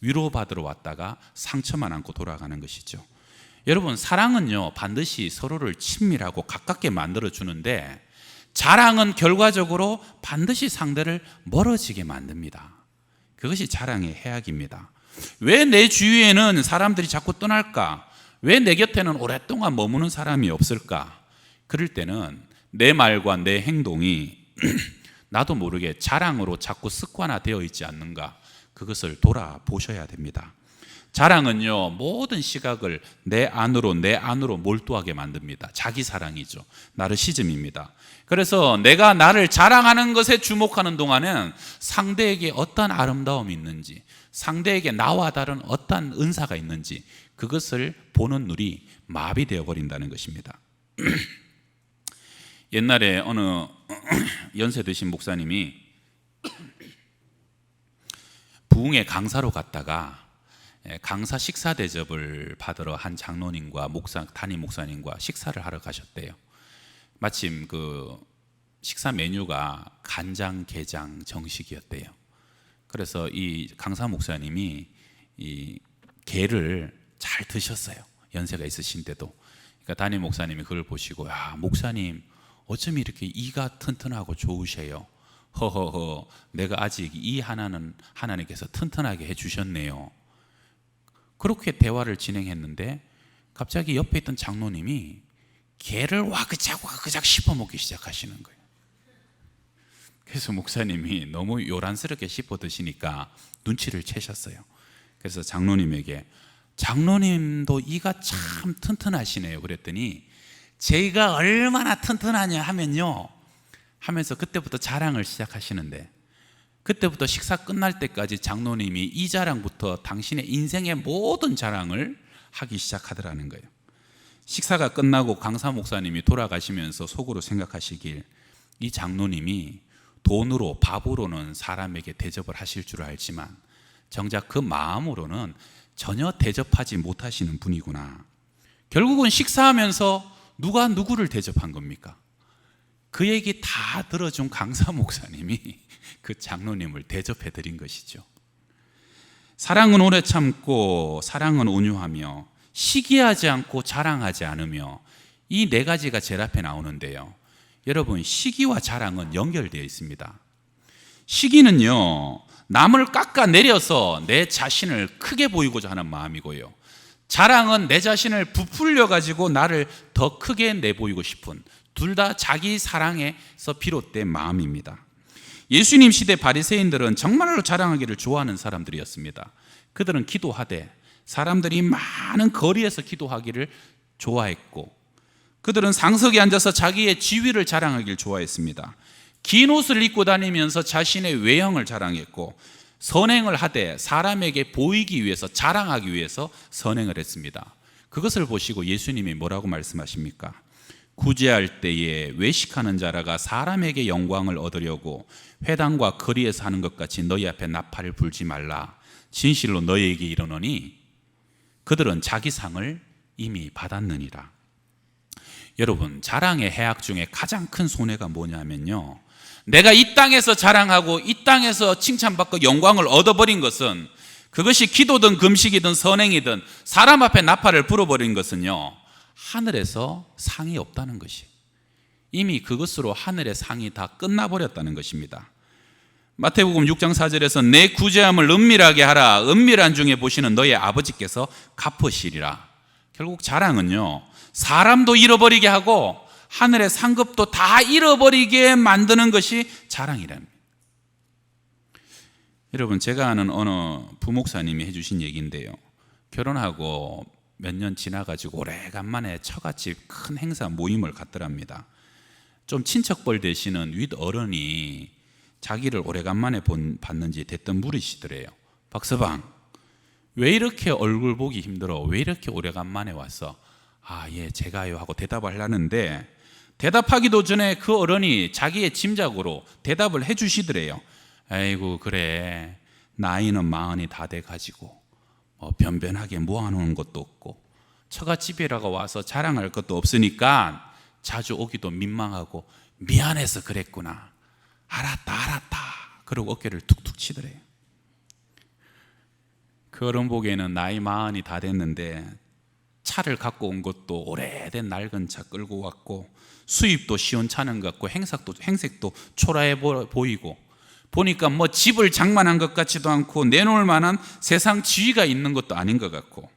위로받으러 왔다가 상처만 안고 돌아가는 것이죠. 여러분, 사랑은요 반드시 서로를 친밀하고 가깝게 만들어주는데 자랑은 결과적으로 반드시 상대를 멀어지게 만듭니다. 그것이 자랑의 해악입니다. 왜 내 주위에는 사람들이 자꾸 떠날까? 왜 내 곁에는 오랫동안 머무는 사람이 없을까? 그럴 때는 내 말과 내 행동이 나도 모르게 자랑으로 자꾸 습관화되어 있지 않는가? 그것을 돌아보셔야 됩니다. 자랑은요 모든 시각을 내 안으로 몰두하게 만듭니다. 자기 사랑이죠. 나르시즘입니다. 그래서 내가 나를 자랑하는 것에 주목하는 동안은 상대에게 어떤 아름다움이 있는지, 상대에게 나와 다른 어떤 은사가 있는지 그것을 보는 눈이 마비되어 버린다는 것입니다. 옛날에 어느 연세 드신 목사님이 부흥회 강사로 갔다가 강사 식사 대접을 받으러 한 장로님과 담임 목사님과 식사를 하러 가셨대요. 마침 그 식사 메뉴가 간장, 게장, 정식이었대요. 그래서 이 강사 목사님이 이 게를 잘 드셨어요. 연세가 있으신데도. 그러니까 담임 목사님이 그걸 보시고, 야, 목사님 어쩜 이렇게 이가 튼튼하고 좋으세요? 허허허, 내가 아직 이 하나는 하나님께서 튼튼하게 해주셨네요. 그렇게 대화를 진행했는데 갑자기 옆에 있던 장로님이 개를 와그작 씹어먹기 시작하시는 거예요. 그래서 목사님이 너무 요란스럽게 씹어 드시니까 눈치를 채셨어요. 그래서 장로님에게, 장로님도 이가 참 튼튼하시네요. 그랬더니 제가 얼마나 튼튼하냐 하면요 하면서 그때부터 자랑을 시작하시는데, 그때부터 식사 끝날 때까지 장로님이 이 자랑부터 당신의 인생의 모든 자랑을 하기 시작하더라는 거예요. 식사가 끝나고 강사 목사님이 돌아가시면서 속으로 생각하시길, 이 장로님이 돈으로 밥으로는 사람에게 대접을 하실 줄 알지만 정작 그 마음으로는 전혀 대접하지 못하시는 분이구나. 결국은 식사하면서 누가 누구를 대접한 겁니까? 그 얘기 다 들어준 강사 목사님이 그 장로님을 대접해 드린 것이죠. 사랑은 오래 참고 사랑은 온유하며 시기하지 않고 자랑하지 않으며, 이 네 가지가 제일 앞에 나오는데요. 여러분, 시기와 자랑은 연결되어 있습니다. 시기는요, 남을 깎아내려서 내 자신을 크게 보이고자 하는 마음이고요, 자랑은 내 자신을 부풀려 가지고 나를 더 크게 내보이고 싶은, 둘 다 자기 사랑에서 비롯된 마음입니다. 예수님 시대 바리새인들은 정말로 자랑하기를 좋아하는 사람들이었습니다. 그들은 기도하되 사람들이 많은 거리에서 기도하기를 좋아했고, 그들은 상석에 앉아서 자기의 지위를 자랑하기를 좋아했습니다. 긴 옷을 입고 다니면서 자신의 외형을 자랑했고, 선행을 하되 사람에게 보이기 위해서, 자랑하기 위해서 선행을 했습니다. 그것을 보시고 예수님이 뭐라고 말씀하십니까? 구제할 때에 외식하는 자라가 사람에게 영광을 얻으려고 회당과 거리에서 하는 것 같이 너희 앞에 나팔을 불지 말라. 진실로 너희에게 이르노니 그들은 자기 상을 이미 받았느니라. 여러분, 자랑의 해악 중에 가장 큰 손해가 뭐냐면요, 내가 이 땅에서 자랑하고 이 땅에서 칭찬받고 영광을 얻어버린 것은, 그것이 기도든 금식이든 선행이든 사람 앞에 나팔을 불어버린 것은요, 하늘에서 상이 없다는 것이, 이미 그것으로 하늘의 상이 다 끝나버렸다는 것입니다. 마태복음 6장 4절에서 내 구제함을 은밀하게 하라. 은밀한 중에 보시는 너희 아버지께서 갚으시리라. 결국 자랑은요, 사람도 잃어버리게 하고 하늘의 상급도 다 잃어버리게 만드는 것이 자랑이랍니다. 여러분, 제가 아는 어느 부목사님이 해주신 얘기인데요, 결혼하고 몇 년 지나가지고 오래간만에 처갓집 큰 행사 모임을 갔더랍니다. 좀 친척벌 되시는 윗 어른이 자기를 오래간만에 봤는지 됐던 물으시더래요. 박서방, 왜 이렇게 얼굴 보기 힘들어? 왜 이렇게 오래간만에 왔어? 아, 예, 제가요 하고 대답을 하려는데, 대답하기도 전에 그 어른이 자기의 짐작으로 대답을 해주시더래요. 아이고, 그래, 나이는 40이 다 돼가지고 변변하게 모아놓은 것도 없고 처갓집이라고 와서 자랑할 것도 없으니까 자주 오기도 민망하고 미안해서 그랬구나. 알았다 그러고 어깨를 툭툭 치더래요. 그 어른 보기에는 나이 40이 다 됐는데 차를 갖고 온 것도 오래된 낡은 차 끌고 왔고, 수입도 시원찮은 것 같고, 행색도 초라해 보이고, 보니까 뭐 집을 장만한 것 같지도 않고 내놓을 만한 세상 지위가 있는 것도 아닌 것 같고,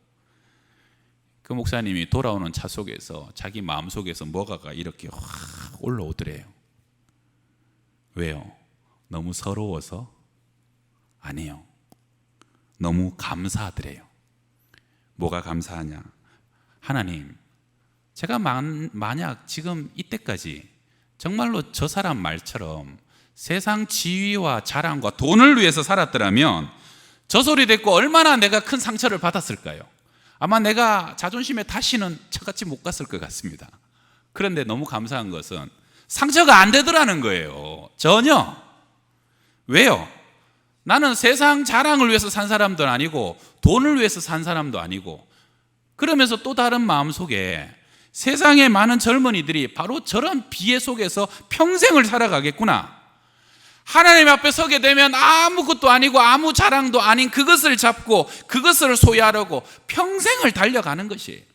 그 목사님이 돌아오는 차 속에서 자기 마음속에서 뭐가가 이렇게 확 올라오더래요. 왜요? 너무 서러워서? 아니에요. 너무 감사하더래요. 뭐가 감사하냐? 하나님, 제가 만약 지금 이때까지 정말로 저 사람 말처럼 세상 지위와 자랑과 돈을 위해서 살았더라면 저 소리 듣고 얼마나 내가 큰 상처를 받았을까요? 아마 내가 자존심에 다시는 저같이 못 갔을 것 같습니다. 그런데 너무 감사한 것은 상처가 안 되더라는 거예요. 전혀. 왜요? 나는 세상 자랑을 위해서 산 사람도 아니고 돈을 위해서 산 사람도 아니고, 그러면서 또 다른 마음속에 세상의 많은 젊은이들이 바로 저런 비애 속에서 평생을 살아가겠구나. 하나님 앞에 서게 되면 아무것도 아니고 아무 자랑도 아닌 그것을 잡고 그것을 소유하려고 평생을 달려가는 것이,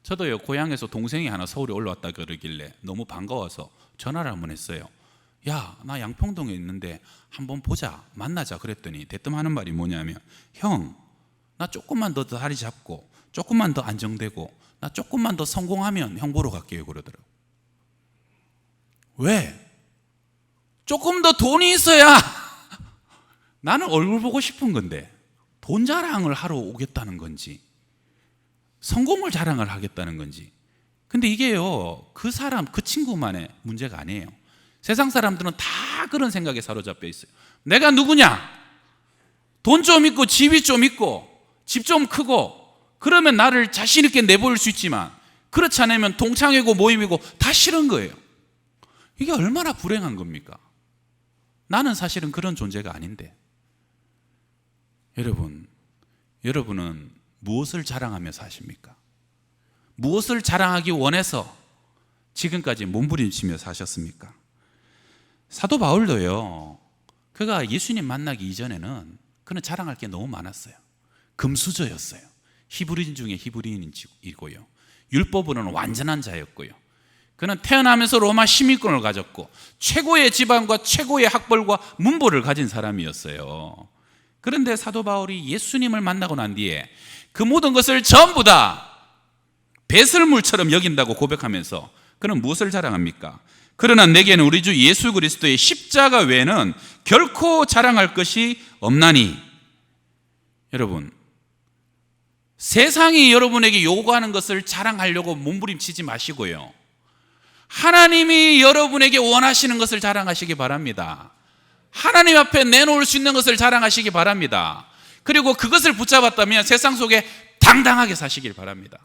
저도요, 고향에서 동생이 하나 서울에 올라왔다 그러길래 너무 반가워서 전화를 한번 했어요. 야, 나 양평동에 있는데 한번 보자, 만나자 그랬더니 대뜸하는 말이 뭐냐면, 형, 나 조금만 더 자리 잡고 조금만 더 안정되고 나 조금만 더 성공하면 형 보러 갈게요 그러더라고. 왜? 조금 더 돈이 있어야 나는 얼굴 보고 싶은 건데 돈 자랑을 하러 오겠다는 건지 성공을 자랑을 하겠다는 건지. 근데 이게요, 그 사람, 그 친구만의 문제가 아니에요. 세상 사람들은 다 그런 생각에 사로잡혀 있어요. 내가 누구냐? 돈 좀 있고 집이 좀 있고 집 좀 크고 그러면 나를 자신 있게 내보일 수 있지만 그렇지 않으면 동창회고 모임이고 다 싫은 거예요. 이게 얼마나 불행한 겁니까? 나는 사실은 그런 존재가 아닌데. 여러분은 무엇을 자랑하며 사십니까? 무엇을 자랑하기 원해서 지금까지 몸부림치며 사셨습니까? 사도 바울도요, 그가 예수님 만나기 이전에는 그는 자랑할 게 너무 많았어요. 금수저였어요. 히브리인 중에 히브리인이고요. 율법으로는 완전한 자였고요. 그는 태어나면서 로마 시민권을 가졌고 최고의 지방과 최고의 학벌과 문보를 가진 사람이었어요. 그런데 사도 바울이 예수님을 만나고 난 뒤에 그 모든 것을 전부 다 배설물처럼 여긴다고 고백하면서 그는 무엇을 자랑합니까? 그러나 내게는 우리 주 예수 그리스도의 십자가 외에는 결코 자랑할 것이 없나니. 여러분, 세상이 여러분에게 요구하는 것을 자랑하려고 몸부림치지 마시고요, 하나님이 여러분에게 원하시는 것을 자랑하시기 바랍니다. 하나님 앞에 내놓을 수 있는 것을 자랑하시기 바랍니다. 그리고 그것을 붙잡았다면 세상 속에 당당하게 사시길 바랍니다.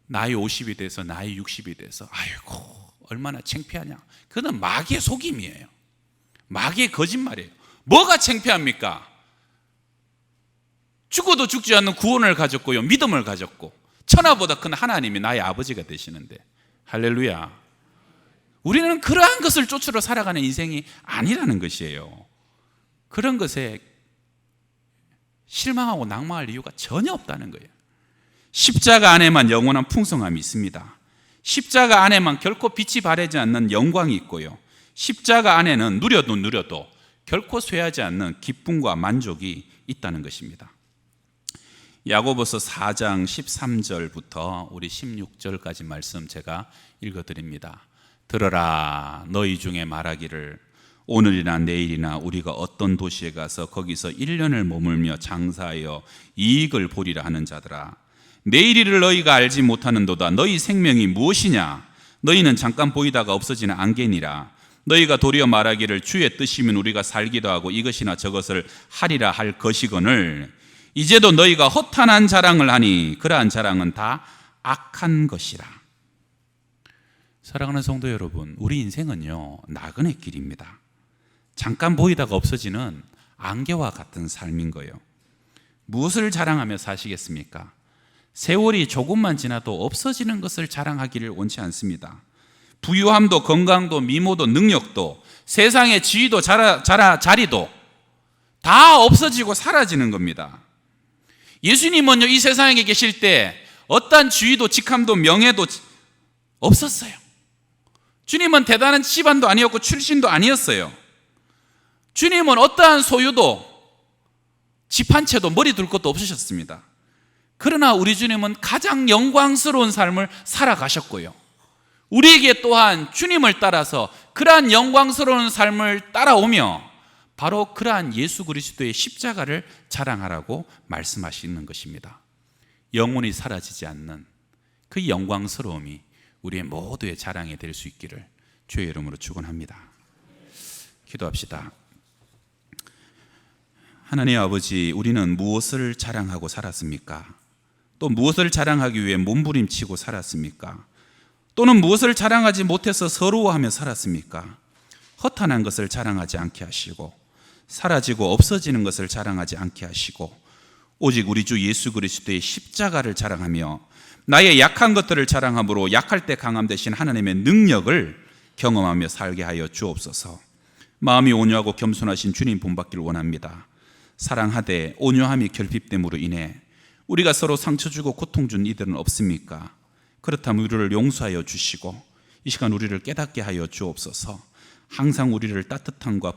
나이 50이 돼서 나이 60이 돼서 아이고 얼마나 창피하냐, 그건 마귀의 속임이에요. 마귀의 거짓말이에요. 뭐가 창피합니까? 죽어도 죽지 않는 구원을 가졌고요, 믿음을 가졌고 천하보다 큰 하나님이 나의 아버지가 되시는데. 할렐루야. 우리는 그러한 것을 쫓으러 살아가는 인생이 아니라는 것이에요. 그런 것에 실망하고 낭망할 이유가 전혀 없다는 거예요. 십자가 안에만 영원한 풍성함이 있습니다. 십자가 안에만 결코 빛이 바래지 않는 영광이 있고요, 십자가 안에는 누려도 결코 쇠하지 않는 기쁨과 만족이 있다는 것입니다. 야고보서 4장 13절부터 우리 16절까지 말씀 제가 읽어드립니다. 들어라, 너희 중에 말하기를 오늘이나 내일이나 우리가 어떤 도시에 가서 거기서 1년을 머물며 장사하여 이익을 보리라 하는 자들아, 내일이를 너희가 알지 못하는도다. 너희 생명이 무엇이냐? 너희는 잠깐 보이다가 없어지는 안개니라. 너희가 도리어 말하기를 주의 뜻이면 우리가 살기도 하고 이것이나 저것을 하리라 할 것이거늘 이제도 너희가 허탄한 자랑을 하니 그러한 자랑은 다 악한 것이라. 사랑하는 성도 여러분, 우리 인생은요, 나그네 길입니다. 잠깐 보이다가 없어지는 안개와 같은 삶인 거예요. 무엇을 자랑하며 사시겠습니까? 세월이 조금만 지나도 없어지는 것을 자랑하기를 원치 않습니다. 부유함도 건강도 미모도 능력도 세상의 지위도 자리도 다 없어지고 사라지는 겁니다. 예수님은요, 이 세상에 계실 때 어떠한 지위도 직함도 명예도 없었어요. 주님은 대단한 집안도 아니었고 출신도 아니었어요. 주님은 어떠한 소유도 집 한 채도 머리 둘 것도 없으셨습니다. 그러나 우리 주님은 가장 영광스러운 삶을 살아가셨고요, 우리에게 또한 주님을 따라서 그러한 영광스러운 삶을 따라오며 바로 그러한 예수 그리스도의 십자가를 자랑하라고 말씀하시는 것입니다. 영원히 사라지지 않는 그 영광스러움이 우리의 모두의 자랑이 될 수 있기를 주의 이름으로 축원합니다. 기도합시다. 하나님 아버지, 우리는 무엇을 자랑하고 살았습니까? 또 무엇을 자랑하기 위해 몸부림치고 살았습니까? 또는 무엇을 자랑하지 못해서 서러워하며 살았습니까? 허탄한 것을 자랑하지 않게 하시고 사라지고 없어지는 것을 자랑하지 않게 하시고 오직 우리 주 예수 그리스도의 십자가를 자랑하며 나의 약한 것들을 자랑함으로 약할 때 강함 되신 하나님의 능력을 경험하며 살게 하여 주옵소서. 마음이 온유하고 겸손하신 주님 본받기를 원합니다. 사랑하되 온유함이 결핍됨으로 인해 우리가 서로 상처 주고 고통 준 이들은 없습니까? 그렇다면 우리를 용서하여 주시고 이 시간 우리를 깨닫게 하여 주옵소서. 항상 우리를 따뜻함과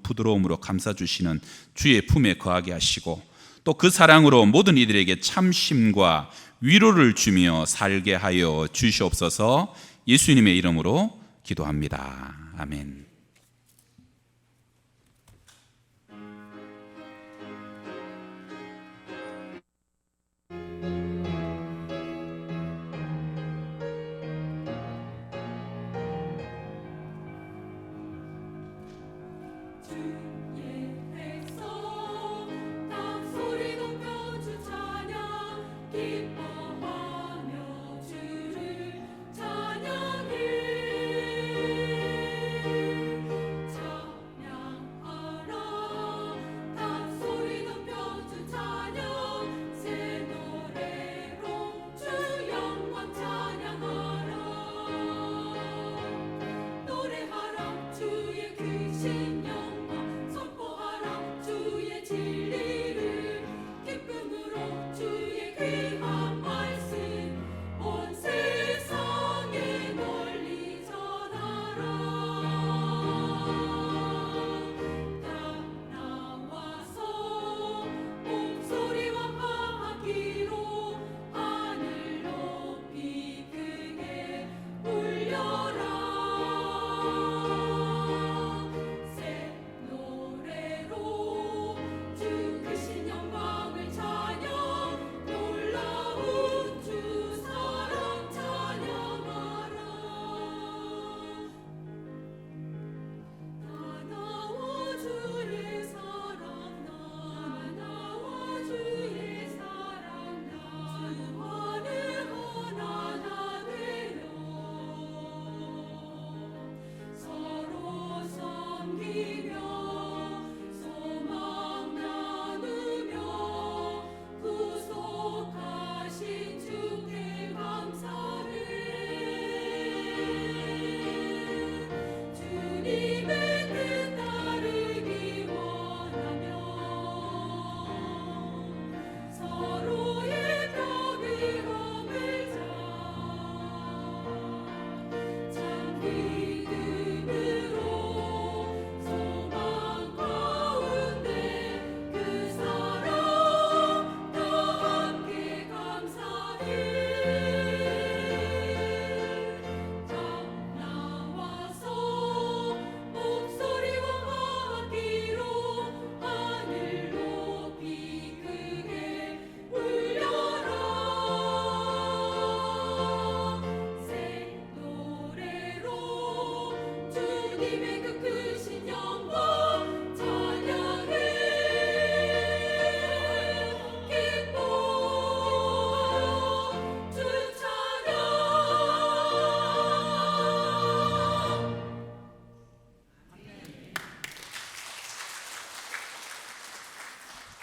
부드러움으로 감싸주시는 주의 품에 거하게 하시고 또 그 사랑으로 모든 이들에게 참심과 위로를 주며 살게 하여 주시옵소서. 예수님의 이름으로 기도합니다. 아멘.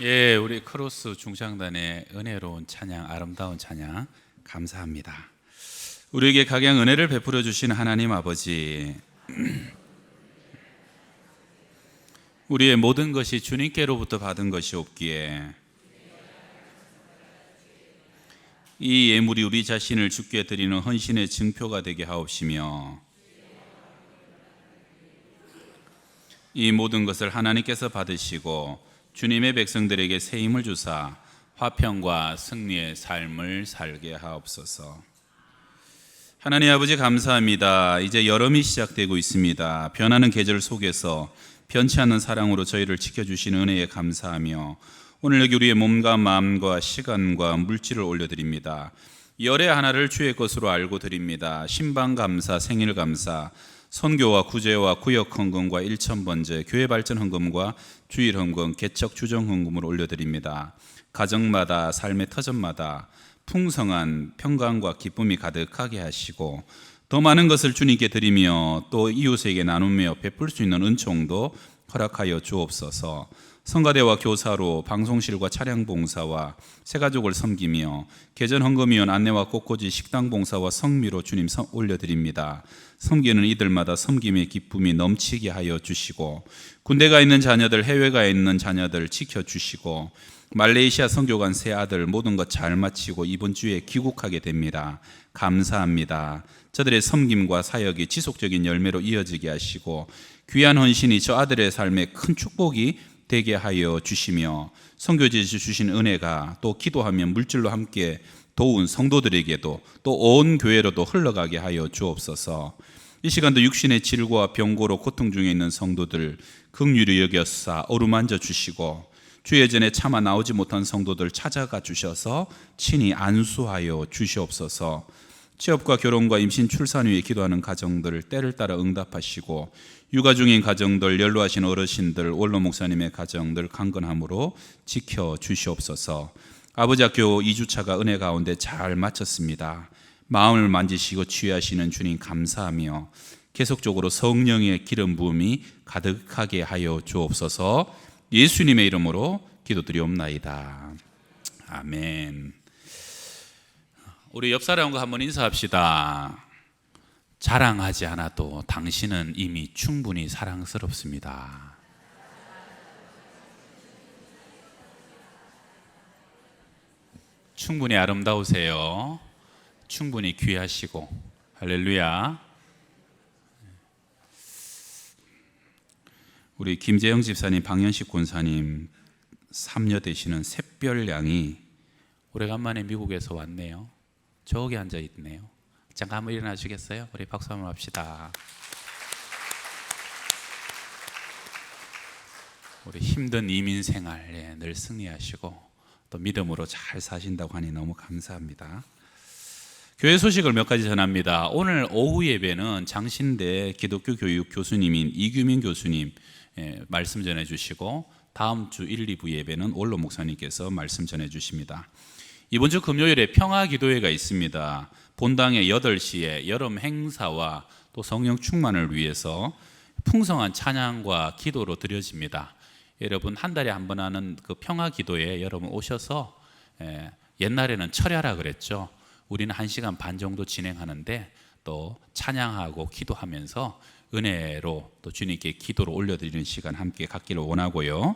예, 우리 크로스 중창단의 은혜로운 찬양, 아름다운 찬양 감사합니다. 우리에게 각양 은혜를 베풀어 주신 하나님 아버지, 우리의 모든 것이 주님께로부터 받은 것이 없기에 이 예물이 우리 자신을 주께 드리는 헌신의 증표가 되게 하옵시며 이 모든 것을 하나님께서 받으시고 주님의 백성들에게 새 힘을 주사 화평과 승리의 삶을 살게 하옵소서. 하나님 아버지 감사합니다. 이제 여름이 시작되고 있습니다. 변하는 계절 속에서 변치 않는 사랑으로 저희를 지켜주시는 은혜에 감사하며 오늘 여기 우리의 몸과 마음과 시간과 물질을 올려드립니다. 열의 하나를 주의 것으로 알고 드립니다. 신방 감사, 생일 감사, 선교와 구제와 구역 헌금과 일천번제, 교회 발전 헌금과 주일 헌금, 개척 주정 헌금을 올려드립니다. 가정마다 삶의 터전마다 풍성한 평강과 기쁨이 가득하게 하시고 더 많은 것을 주님께 드리며 또 이웃에게 나누며 베풀 수 있는 은총도 허락하여 주옵소서. 성가대와 교사로 방송실과 차량 봉사와 새가족을 섬기며 개전 헌금위원 안내와 꽃꽂이 식당 봉사와 성미로 주님 올려드립니다. 섬기는 이들마다 섬김의 기쁨이 넘치게 하여 주시고 군대가 있는 자녀들, 해외가 있는 자녀들 지켜주시고 말레이시아 선교관 세 아들 모든 것 잘 마치고 이번 주에 귀국하게 됩니다. 감사합니다. 저들의 섬김과 사역이 지속적인 열매로 이어지게 하시고 귀한 헌신이 저 아들의 삶에 큰 축복이 되게 하여 주시며 선교지에 주신 은혜가 또 기도하며 물질로 함께 도운 성도들에게도 또 온 교회로도 흘러가게 하여 주옵소서. 이 시간도 육신의 질과 병고로 고통 중에 있는 성도들 긍휼히 여겨사 어루만져 주시고 주의 전에 차마 나오지 못한 성도들 찾아가 주셔서 친히 안수하여 주시옵소서. 취업과 결혼과 임신 출산 위에 기도하는 가정들 때를 따라 응답하시고 육아 중인 가정들, 연로하신 어르신들, 원로 목사님의 가정들 강건함으로 지켜 주시옵소서. 아버지 학교 2주차가 은혜 가운데 잘 마쳤습니다. 마음을 만지시고 치유하시는 주님 감사하며 계속적으로 성령의 기름 부음이 가득하게 하여 주옵소서. 예수님의 이름으로 기도드리옵나이다. 아멘. 우리 옆 사람과 한번 인사합시다. 자랑하지 않아도 당신은 이미 충분히 사랑스럽습니다. 충분히 아름다우세요. 충분히 귀하시고. 할렐루야. 우리 김재영 집사님, 방현식 권사님 3녀 되시는 샛별 양이 오래간만에 미국에서 왔네요. 저기 앉아 있네요. 잠깐 한번 일어나 주겠어요? 우리 박수 한번 합시다. 우리 힘든 이민 생활 늘 승리하시고 또 믿음으로 잘 사신다고 하니 너무 감사합니다. 교회 소식을 몇 가지 전합니다. 오늘 오후 예배는 장신대 기독교 교육 교수님인 이규민 교수님 말씀 전해주시고 다음 주 1, 2부 예배는 원로 목사님께서 말씀 전해주십니다. 이번 주 금요일에 평화기도회가 있습니다. 본당의 8시에 여름 행사와 또 성령 충만을 위해서 풍성한 찬양과 기도로 드려집니다. 여러분 한 달에 한 번 하는 그 평화기도회에 여러분 오셔서 옛날에는 철야라 그랬죠. 우리는 1시간 반 정도 진행하는데 또 찬양하고 기도하면서 은혜로 또 주님께 기도를 올려드리는 시간 함께 갖기를 원하고요.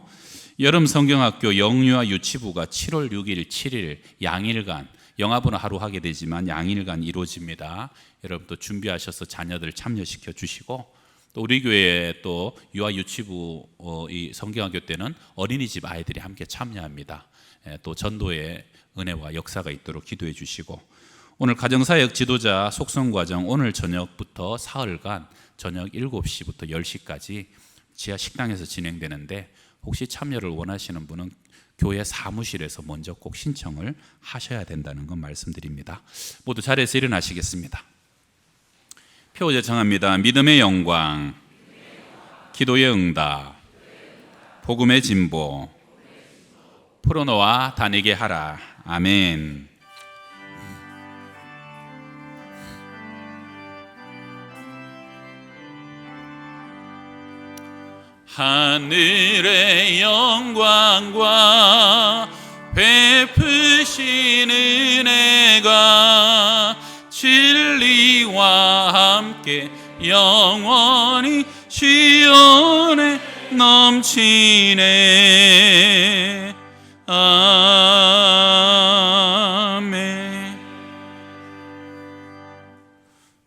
여름 성경학교 영유아 유치부가 7월 6일, 7일 양일간 영화부는 하루 하게 되지만 양일간 이루어집니다. 여러분 또 준비하셔서 자녀들 참여시켜 주시고 또 우리 교회에 또 유아 유치부 이 성경학교 때는 어린이집 아이들이 함께 참여합니다. 또 전도의 은혜와 역사가 있도록 기도해 주시고 오늘 가정사역 지도자 속성과정 오늘 저녁부터 사흘간 저녁 7시부터 10시까지 지하 식당에서 진행되는데 혹시 참여를 원하시는 분은 교회 사무실에서 먼저 꼭 신청을 하셔야 된다는 건 말씀드립니다. 모두 자리에서 일어나시겠습니다. 표어제 청합니다. 믿음의 영광, 기도의 응답, 복음의 진보, 풀어놓아 다니게 하라. 아멘. 하늘의 영광과 베푸신 은혜가 진리와 함께 영원히 시온에 넘치네. 아멘.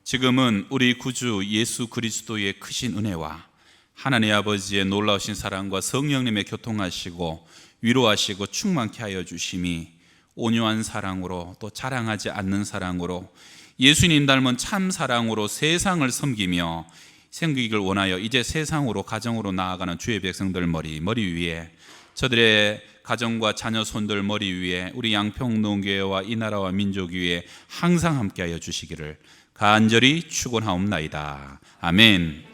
지금은 우리 구주 예수 그리스도의 크신 은혜와 하나님 아버지의 놀라우신 사랑과 성령님의 교통하시고 위로하시고 충만케 하여 주심이 온유한 사랑으로 또 자랑하지 않는 사랑으로 예수님 닮은 참 사랑으로 세상을 섬기며 섬기기를 원하여 이제 세상으로 가정으로 나아가는 주의 백성들 머리 위에 저들의 가정과 자녀 손들 머리 위에 우리 양평농교회와 이 나라와 민족 위에 항상 함께하여 주시기를 간절히 축원하옵나이다. 아멘.